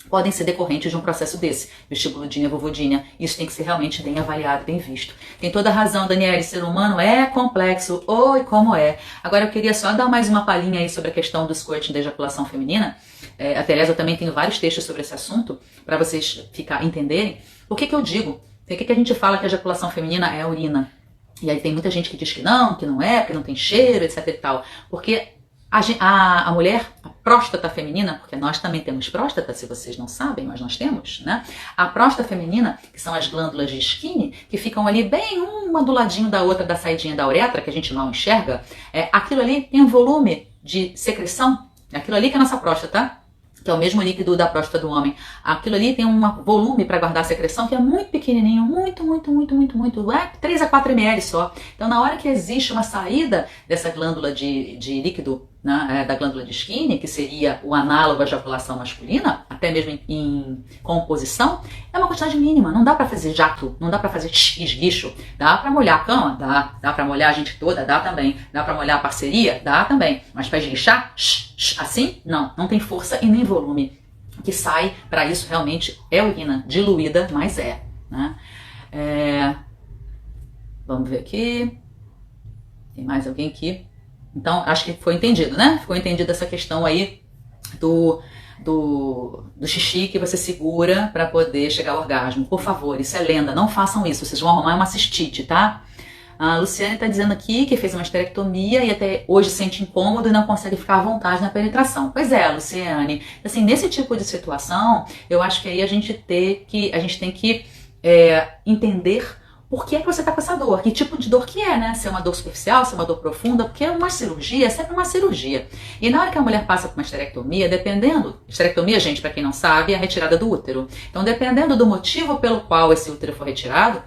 podem ser decorrentes de um processo desse, vestibulodínia, vulvodínia. Isso tem que ser realmente bem avaliado, bem visto. Tem toda a razão, Daniele, ser humano é complexo, oi, como é. Agora eu queria só dar mais uma palhinha aí sobre a questão do squirting da ejaculação feminina. Aliás, eu também tenho vários textos sobre esse assunto, para vocês entenderem. O que eu digo? Por que a gente fala que a ejaculação feminina é a urina? E aí tem muita gente que diz que não é, porque não tem cheiro, etc e tal. Porque a mulher, a próstata feminina, porque nós também temos próstata, se vocês não sabem, mas nós temos, né? A próstata feminina, que são as glândulas de Skinner, que ficam ali bem uma do ladinho da outra da saidinha da uretra, que a gente mal enxerga, aquilo ali tem um volume de secreção, aquilo ali que é a nossa próstata, que é o mesmo líquido da próstata do homem. Aquilo ali tem um volume para guardar a secreção que é muito pequenininho, muito, 3 a 4 ml só. Então, na hora que existe uma saída dessa glândula de líquido, né, da glândula de Skinner, que seria o análogo à ejaculação masculina, até mesmo em composição, é uma quantidade mínima. Não dá para fazer jato, não dá para fazer esguicho. Dá para molhar a cama? Dá para molhar a gente toda? Dá também. Dá para molhar a parceria? Dá também. Mas para esguichar? Assim? Não tem força e nem volume. O que sai para isso realmente é urina diluída, mas né? Vamos ver aqui. Tem mais alguém aqui? Então, acho que foi entendido, né? Ficou entendida essa questão aí do xixi que você segura para poder chegar ao orgasmo. Por favor, isso é lenda, não façam isso, vocês vão arrumar uma cistite, tá? A Luciane está dizendo aqui que fez uma esterectomia e até hoje sente incômodo e não consegue ficar à vontade na penetração. Pois é, Luciane. Assim, nesse tipo de situação, eu acho que aí a gente tem que entender por que você está com essa dor, que tipo de dor que é, né? Se é uma dor superficial, se é uma dor profunda, porque uma cirurgia é sempre uma cirurgia. E na hora que a mulher passa por uma esterectomia, esterectomia, gente, para quem não sabe, é a retirada do útero. Então, dependendo do motivo pelo qual esse útero for retirado,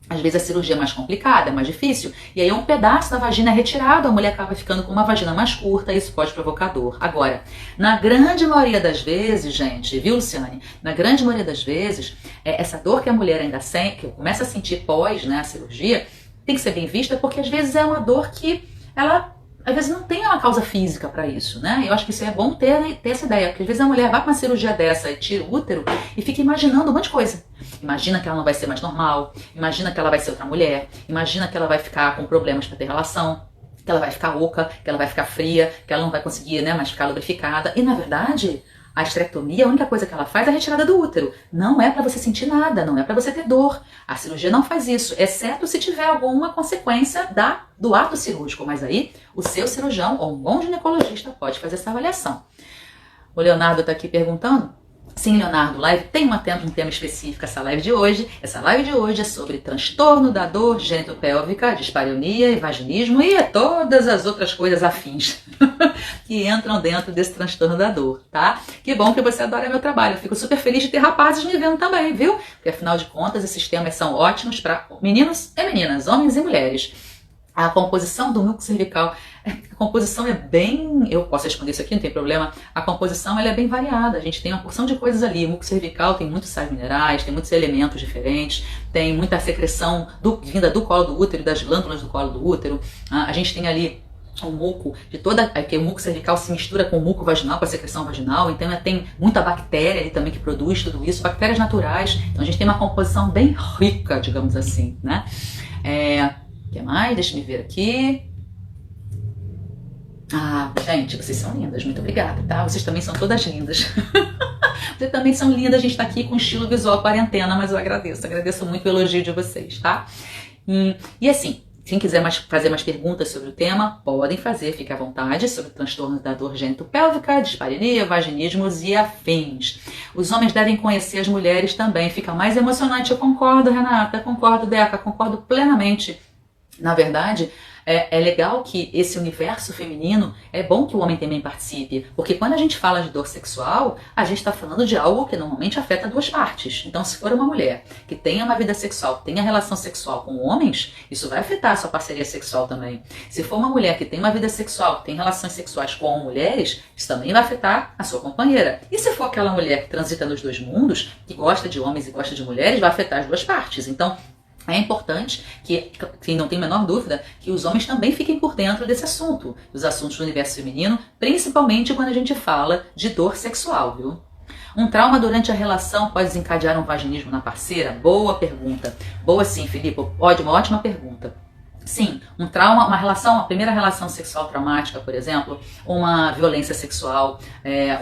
às vezes a cirurgia é mais complicada, é mais difícil, e aí um pedaço da vagina é retirado, a mulher acaba ficando com uma vagina mais curta, e isso pode provocar dor. Agora, na grande maioria das vezes, gente, viu, Luciane? Na grande maioria das vezes, essa dor que a mulher ainda sente, que começa a sentir pós, né, a cirurgia, tem que ser bem vista, porque às vezes é uma dor que ela às vezes não tem uma causa física para isso, né? Eu acho que isso é bom ter essa ideia, porque às vezes a mulher vai para uma cirurgia dessa e tira o útero e fica imaginando um monte de coisa. Imagina que ela não vai ser mais normal, imagina que ela vai ser outra mulher, imagina que ela vai ficar com problemas para ter relação, que ela vai ficar oca, que ela vai ficar fria, que ela não vai conseguir, né, mais ficar lubrificada. E na verdade, a esterectomia, a única coisa que ela faz é a retirada do útero. Não é para você sentir nada, não é para você ter dor. A cirurgia não faz isso, exceto se tiver alguma consequência do ato cirúrgico. Mas aí, o seu cirurgião ou um bom ginecologista pode fazer essa avaliação. O Leonardo está aqui perguntando. Sim, Leonardo, tem um tema específico essa live de hoje. Essa live de hoje é sobre transtorno da dor genitopélvica, dispareunia e vaginismo e todas as outras coisas afins que entram dentro desse transtorno da dor, tá? Que bom que você adora meu trabalho. Eu fico super feliz de ter rapazes me vendo também, viu? Porque afinal de contas, esses temas são ótimos para meninos e meninas, homens e mulheres. A composição do núcleo cervical, a composição é bem, eu posso responder isso aqui, não tem problema, a composição ela é bem variada, a gente tem uma porção de coisas ali, o núcleo cervical tem muitos sais minerais, tem muitos elementos diferentes, tem muita secreção vinda do colo do útero, das glândulas do colo do útero, a gente tem ali o muco, que o muco cervical se mistura com o muco vaginal, com a secreção vaginal, então tem muita bactéria ali também que produz tudo isso, bactérias naturais, então a gente tem uma composição bem rica, digamos assim, né? O que mais? Deixa eu ver aqui. Gente, vocês são lindas, muito obrigada, tá? Vocês também são todas lindas. Vocês também são lindas, a gente tá aqui com estilo visual quarentena, mas eu agradeço muito o elogio de vocês, tá? E assim, quem quiser fazer mais perguntas sobre o tema, podem fazer, fique à vontade, sobre o transtorno da dor genitopélvica, dispareunia, vaginismos e afins. Os homens devem conhecer as mulheres também, fica mais emocionante. Eu concordo, Renata, concordo, Deca, concordo plenamente. Na verdade, É legal que esse universo feminino, é bom que o homem também participe, porque quando a gente fala de dor sexual, a gente está falando de algo que normalmente afeta duas partes. Então, se for uma mulher que tenha uma vida sexual, tenha relação sexual com homens, isso vai afetar a sua parceria sexual também. Se for uma mulher que tem uma vida sexual, que tem relações sexuais com mulheres, isso também vai afetar a sua companheira. E se for aquela mulher que transita nos dois mundos, que gosta de homens e gosta de mulheres, vai afetar as duas partes. Então, é importante que não tem a menor dúvida, que os homens também fiquem por dentro desse assunto, dos assuntos do universo feminino, principalmente quando a gente fala de dor sexual, viu? Um trauma durante a relação pode desencadear um vaginismo na parceira? Boa pergunta. Boa sim, Filipe. Pode, uma ótima pergunta. Sim, um trauma, uma primeira relação sexual traumática, por exemplo, uma violência sexual,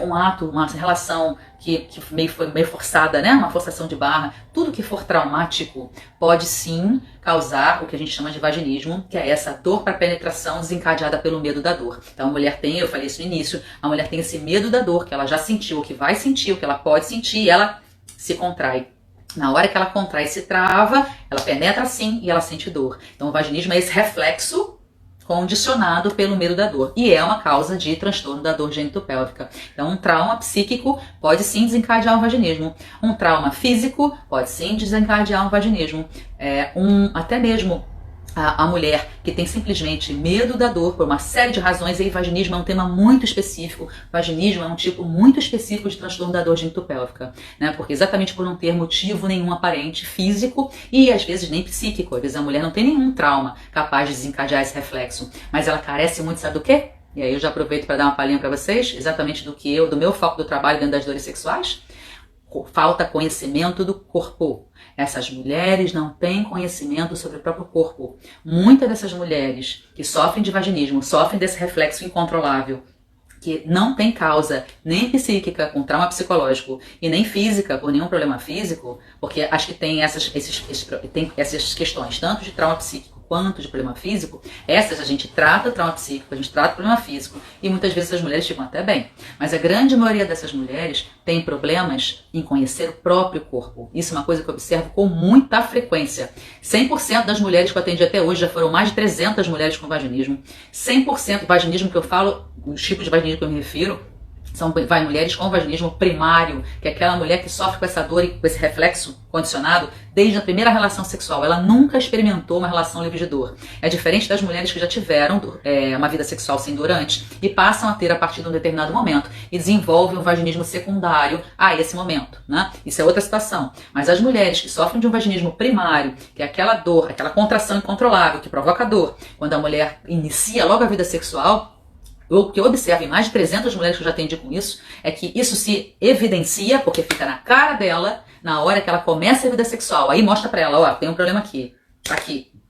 um ato, uma relação que foi meio forçada, né? Uma forçação de barra, tudo que for traumático pode sim causar o que a gente chama de vaginismo, que é essa dor para penetração desencadeada pelo medo da dor. Então a mulher tem, eu falei isso no início, a mulher tem esse medo da dor, que ela já sentiu, o que vai sentir, o que ela pode sentir, e ela se contrai. Na hora que ela contrai e se trava, ela penetra assim e ela sente dor. Então o vaginismo é esse reflexo condicionado pelo medo da dor. E é uma causa de transtorno da dor genitopélvica. Então um trauma psíquico pode sim desencadear um vaginismo. Um trauma físico pode sim desencadear um vaginismo. Até mesmo a mulher que tem simplesmente medo da dor por uma série de razões, e aí vaginismo é um tema muito específico. Vaginismo é um tipo muito específico de transtorno da dor genitopélvica, né? Porque exatamente por não ter motivo nenhum aparente físico e às vezes nem psíquico. Às vezes a mulher não tem nenhum trauma capaz de desencadear esse reflexo, mas ela carece muito, sabe do quê? E aí eu já aproveito para dar uma palhinha para vocês, exatamente do meu foco do trabalho dentro das dores sexuais. Falta conhecimento do corpo. Essas mulheres não têm conhecimento sobre o próprio corpo. Muitas dessas mulheres que sofrem de vaginismo, sofrem desse reflexo incontrolável, que não tem causa nem psíquica com trauma psicológico e nem física por nenhum problema físico, porque acho que tem essas questões, tanto de trauma psíquico quanto de problema físico. Essas a gente trata o trauma psíquico, a gente trata o problema físico, e muitas vezes essas mulheres ficam até bem. Mas a grande maioria dessas mulheres tem problemas em conhecer o próprio corpo. Isso é uma coisa que eu observo com muita frequência. 100% das mulheres que eu atendi até hoje, já foram mais de 300 mulheres com vaginismo. 100% vaginismo que eu falo, os tipos de vaginismo que eu me refiro, são mulheres com vaginismo primário, que é aquela mulher que sofre com essa dor e com esse reflexo condicionado desde a primeira relação sexual. Ela nunca experimentou uma relação livre de dor. É diferente das mulheres que já tiveram uma vida sexual sem dor antes e passam a ter a partir de um determinado momento e desenvolvem um vaginismo secundário a esse momento, né? Isso é outra situação. Mas as mulheres que sofrem de um vaginismo primário, que é aquela dor, aquela contração incontrolável que provoca dor, quando a mulher inicia logo a vida sexual, o que eu observo em mais de 300 mulheres que eu já atendi com isso, é que isso se evidencia, porque fica na cara dela, na hora que ela começa a vida sexual. Aí mostra pra ela, ó, tem um problema aqui,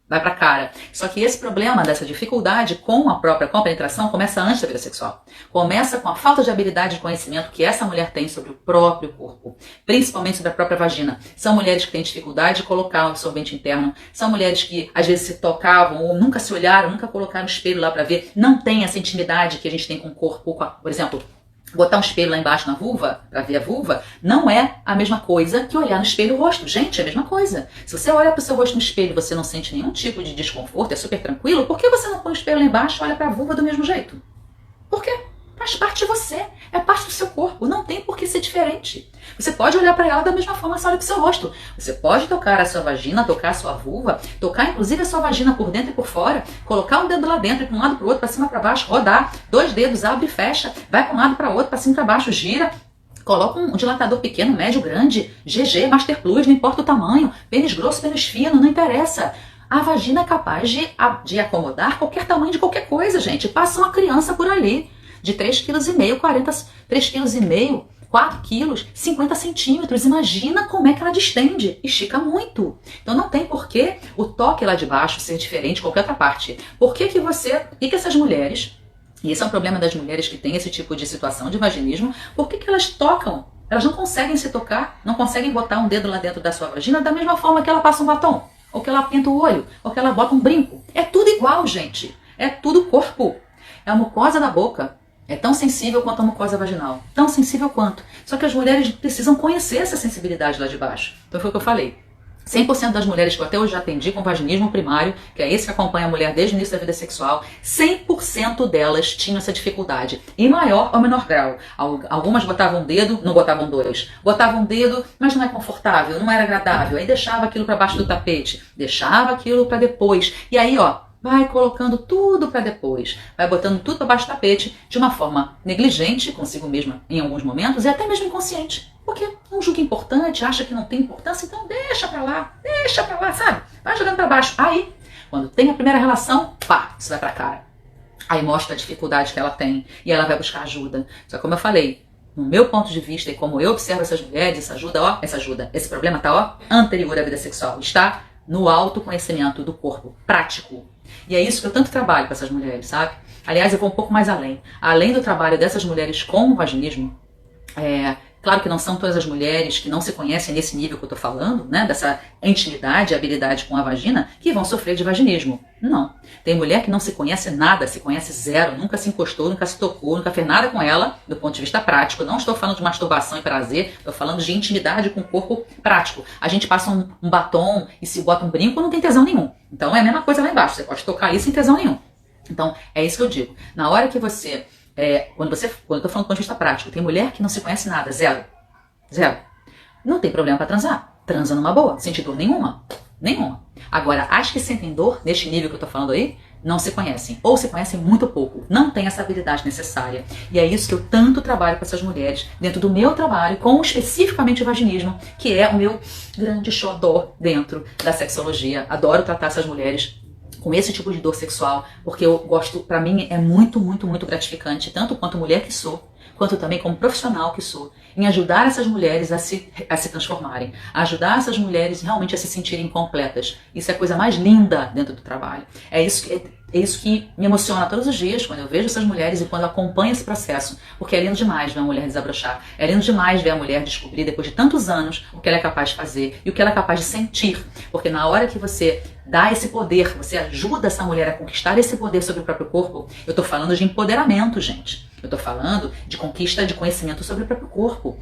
vai pra cara. Só que esse problema, dessa dificuldade com a penetração, começa antes da vida sexual. Começa com a falta de habilidade e conhecimento que essa mulher tem sobre o próprio corpo, principalmente sobre a própria vagina. São mulheres que têm dificuldade de colocar o absorvente interno, são mulheres que às vezes se tocavam ou nunca se olharam, nunca colocaram o espelho lá pra ver, não tem essa intimidade que a gente tem com o corpo, por exemplo, botar um espelho lá embaixo na vulva, pra ver a vulva, não é a mesma coisa que olhar no espelho o rosto. Gente, é a mesma coisa. Se você olha pro seu rosto no espelho e você não sente nenhum tipo de desconforto, é super tranquilo, por que você não põe o espelho lá embaixo e olha pra vulva do mesmo jeito? Por quê? Faz parte de você, é parte do seu corpo, não tem por que ser diferente. Você pode olhar para ela da mesma forma que você olha para o seu rosto. Você pode tocar a sua vagina, tocar a sua vulva, tocar inclusive a sua vagina por dentro e por fora, colocar um dedo lá dentro, para um lado para o outro, para cima para baixo, rodar, 2 dedos, abre e fecha, vai para um lado para o outro, para cima para baixo, gira. Coloca um dilatador pequeno, médio, grande, GG, Master Plus, não importa o tamanho, pênis grosso, pênis fino, não interessa. A vagina é capaz de acomodar qualquer tamanho de qualquer coisa, gente. Passa uma criança por ali, de 3,5 kg, 3,5 kg, 4 kg, 50 centímetros. Imagina como é que ela distende. Estica muito. Então não tem porquê o toque lá de baixo ser diferente de qualquer outra parte. Por que essas mulheres, e esse é um problema das mulheres que têm esse tipo de situação de vaginismo, por que elas tocam? Elas não conseguem se tocar, não conseguem botar um dedo lá dentro da sua vagina da mesma forma que ela passa um batom, ou que ela pinta o olho, ou que ela bota um brinco. É tudo igual, gente. É tudo corpo. É a mucosa da boca. É tão sensível quanto a mucosa vaginal. Tão sensível quanto. Só que as mulheres precisam conhecer essa sensibilidade lá de baixo. Então foi o que eu falei. 100% das mulheres que eu até hoje já atendi com vaginismo primário, que é esse que acompanha a mulher desde o início da vida sexual, 100% delas tinham essa dificuldade, em maior ou menor grau. Algumas botavam um dedo, não botavam dois. Botavam um dedo, mas não é confortável, não era agradável. Aí deixava aquilo para baixo do tapete, deixava aquilo para depois. E aí, ó, vai colocando tudo para depois, vai botando tudo para baixo do tapete de uma forma negligente, consigo mesma em alguns momentos, e até mesmo inconsciente. Porque não julga importante, acha que não tem importância, então deixa pra lá, sabe? Vai jogando pra baixo. Aí, quando tem a primeira relação, pá, isso vai pra cara. Aí mostra a dificuldade que ela tem e ela vai buscar ajuda. Só que como eu falei, no meu ponto de vista e como eu observo essas mulheres, esse problema tá, ó, anterior à vida sexual. Está no autoconhecimento do corpo, prático. E é isso que eu tanto trabalho com essas mulheres, sabe? Aliás, eu vou um pouco mais além. Além do trabalho dessas mulheres com o vaginismo, claro que não são todas as mulheres que não se conhecem nesse nível que eu tô falando, né, dessa intimidade e habilidade com a vagina, que vão sofrer de vaginismo. Não. Tem mulher que não se conhece nada, se conhece zero, nunca se encostou, nunca se tocou, nunca fez nada com ela, do ponto de vista prático. Não estou falando de masturbação e prazer, estou falando de intimidade com o corpo prático. A gente passa um batom e se bota um brinco, não tem tesão nenhum. Então é a mesma coisa lá embaixo, você pode tocar ali sem tesão nenhum. Então é isso que eu digo. Na hora que você... quando eu tô falando do ponto de vista prático, tem mulher que não se conhece nada, zero. Não tem problema pra transar. Transa numa boa, sem dor nenhuma. Agora, as que sentem dor, neste nível que eu tô falando aí, não se conhecem. Ou se conhecem muito pouco. Não tem essa habilidade necessária. E é isso que eu tanto trabalho com essas mulheres, dentro do meu trabalho, com especificamente o vaginismo, que é o meu grande xodó dentro da sexologia. Adoro tratar essas mulheres com esse tipo de dor sexual, porque eu gosto, pra mim é muito, muito, muito gratificante, tanto quanto mulher que sou, quanto também como profissional que sou, em ajudar essas mulheres a se transformarem, ajudar essas mulheres realmente a se sentirem completas. Isso é a coisa mais linda dentro do trabalho. É isso que me emociona todos os dias, quando eu vejo essas mulheres e quando eu acompanho esse processo, porque é lindo demais ver a mulher desabrochar, é lindo demais ver a mulher descobrir, depois de tantos anos, o que ela é capaz de fazer e o que ela é capaz de sentir, porque na hora que você dá esse poder, você ajuda essa mulher a conquistar esse poder sobre o próprio corpo, eu tô falando de empoderamento, gente. Eu tô falando de conquista de conhecimento sobre o próprio corpo.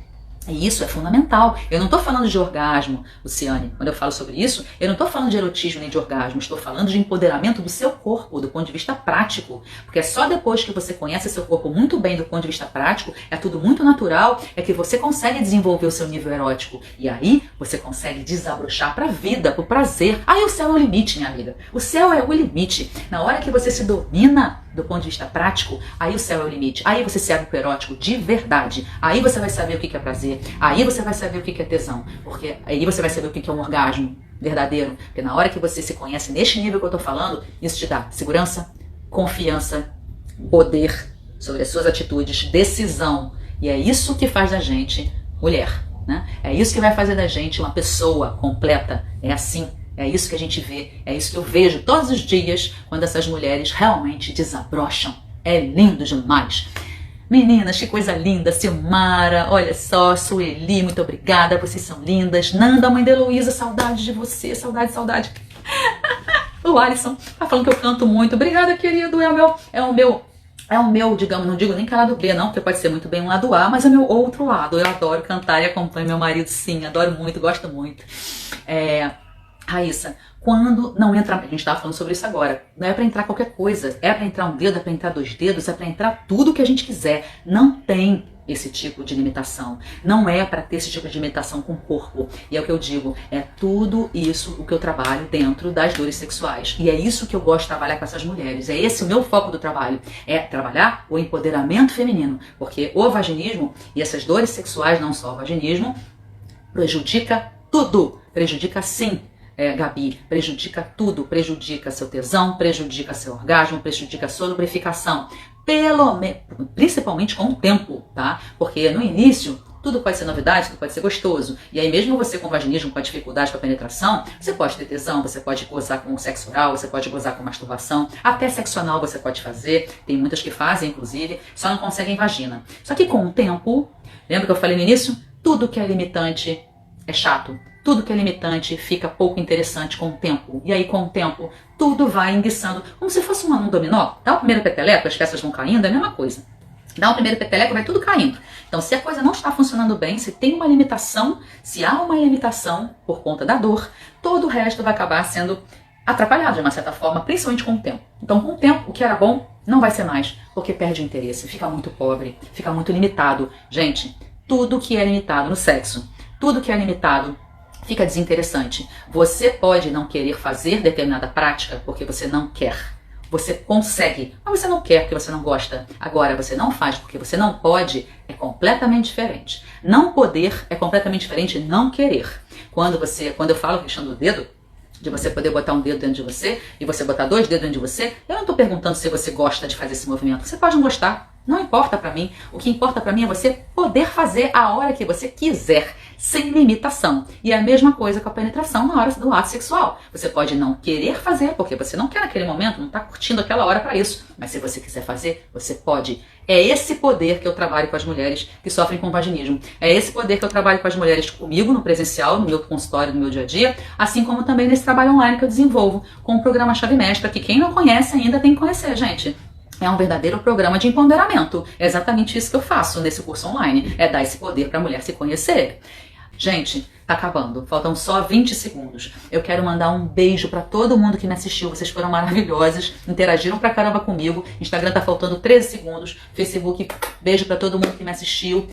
E isso é fundamental. Eu não estou falando de orgasmo, Luciane. Quando eu falo sobre isso, eu não estou falando de erotismo nem de orgasmo. Estou falando de empoderamento do seu corpo, do ponto de vista prático. Porque é só depois que você conhece seu corpo muito bem do ponto de vista prático, é tudo muito natural, é que você consegue desenvolver o seu nível erótico. E aí você consegue desabrochar para a vida, para o prazer. Aí o céu é o limite, minha amiga. O céu é o limite. Na hora que você se domina do ponto de vista prático, aí o céu é o limite. Aí você se abre pro erótico de verdade. Aí você vai saber o que é prazer. Aí você vai saber o que é tesão. Porque aí você vai saber o que é um orgasmo verdadeiro. Porque na hora que você se conhece neste nível que eu tô falando, isso te dá segurança, confiança, poder sobre as suas atitudes, decisão. E é isso que faz da gente mulher, né? É isso que vai fazer da gente uma pessoa completa. É assim. É isso que a gente vê, é isso que eu vejo todos os dias quando essas mulheres realmente desabrocham. É lindo demais. Meninas, que coisa linda. Silmara, olha só, Sueli, muito obrigada, vocês são lindas. Nanda, mãe da Heloísa, saudade de você, saudade. O Alisson tá falando que eu canto muito. Obrigada, querido, é o meu, digamos, não digo nem que é lado B, não, porque pode ser muito bem um lado A, mas é o meu outro lado. Eu adoro cantar e acompanho meu marido, sim, adoro muito, gosto muito. Raíssa, quando não entra, a gente estava falando sobre isso agora, não é para entrar qualquer coisa, é para entrar um dedo, é para entrar 2 dedos, é para entrar tudo que a gente quiser. Não tem esse tipo de limitação, não é para ter esse tipo de limitação com o corpo. E é o que eu digo, é tudo isso o que eu trabalho dentro das dores sexuais. E é isso que eu gosto de trabalhar com essas mulheres, é esse o meu foco do trabalho, é trabalhar o empoderamento feminino, porque o vaginismo e essas dores sexuais, não só o vaginismo, prejudica tudo, prejudica sim. Gabi, prejudica tudo, prejudica seu tesão, prejudica seu orgasmo, prejudica sua lubrificação, principalmente com o tempo, tá? Porque no início tudo pode ser novidade, tudo pode ser gostoso, e aí mesmo você com vaginismo, com a dificuldade com a penetração, você pode ter tesão, você pode gozar com sexo oral, você pode gozar com masturbação, até sexo anal você pode fazer, tem muitas que fazem inclusive, só não conseguem vagina. Só que com o tempo, lembra que eu falei no início? Tudo que é limitante é chato. Tudo que é limitante fica pouco interessante com o tempo. E aí, com o tempo, tudo vai enguiçando. Como se fosse um dominó. Dá o primeiro peteleco, as peças vão caindo, é a mesma coisa. Dá um primeiro peteleco, vai tudo caindo. Então, se a coisa não está funcionando bem, se tem uma limitação, se há uma limitação por conta da dor, todo o resto vai acabar sendo atrapalhado de uma certa forma, principalmente com o tempo. Então, com o tempo, o que era bom não vai ser mais, porque perde o interesse, fica muito pobre, fica muito limitado. Gente, tudo que é limitado no sexo, tudo que é limitado fica desinteressante. Você pode não querer fazer determinada prática porque você não quer. Você consegue, mas você não quer porque você não gosta. Agora, você não faz porque você não pode, é completamente diferente. Não poder é completamente diferente de não querer. Quando eu falo a questão do dedo, de você poder botar um dedo dentro de você e você botar 2 dedos dentro de você, eu não estou perguntando se você gosta de fazer esse movimento. Você pode não gostar, não importa pra mim. O que importa pra mim é você poder fazer a hora que você quiser, sem limitação. E é a mesma coisa com a penetração na hora do ato sexual. Você pode não querer fazer, porque você não quer naquele momento, não está curtindo aquela hora para isso. Mas se você quiser fazer, você pode. É esse poder que eu trabalho com as mulheres que sofrem com vaginismo. É esse poder que eu trabalho com as mulheres comigo, no presencial, no meu consultório, no meu dia a dia, assim como também nesse trabalho online que eu desenvolvo com o programa Chave Mestra, que quem não conhece ainda tem que conhecer, gente. É um verdadeiro programa de empoderamento. É exatamente isso que eu faço nesse curso online. É dar esse poder para a mulher se conhecer. Gente, tá acabando. Faltam só 20 segundos. Eu quero mandar um beijo pra todo mundo que me assistiu. Vocês foram maravilhosas, interagiram pra caramba comigo. Instagram tá faltando 13 segundos. Facebook, beijo pra todo mundo que me assistiu.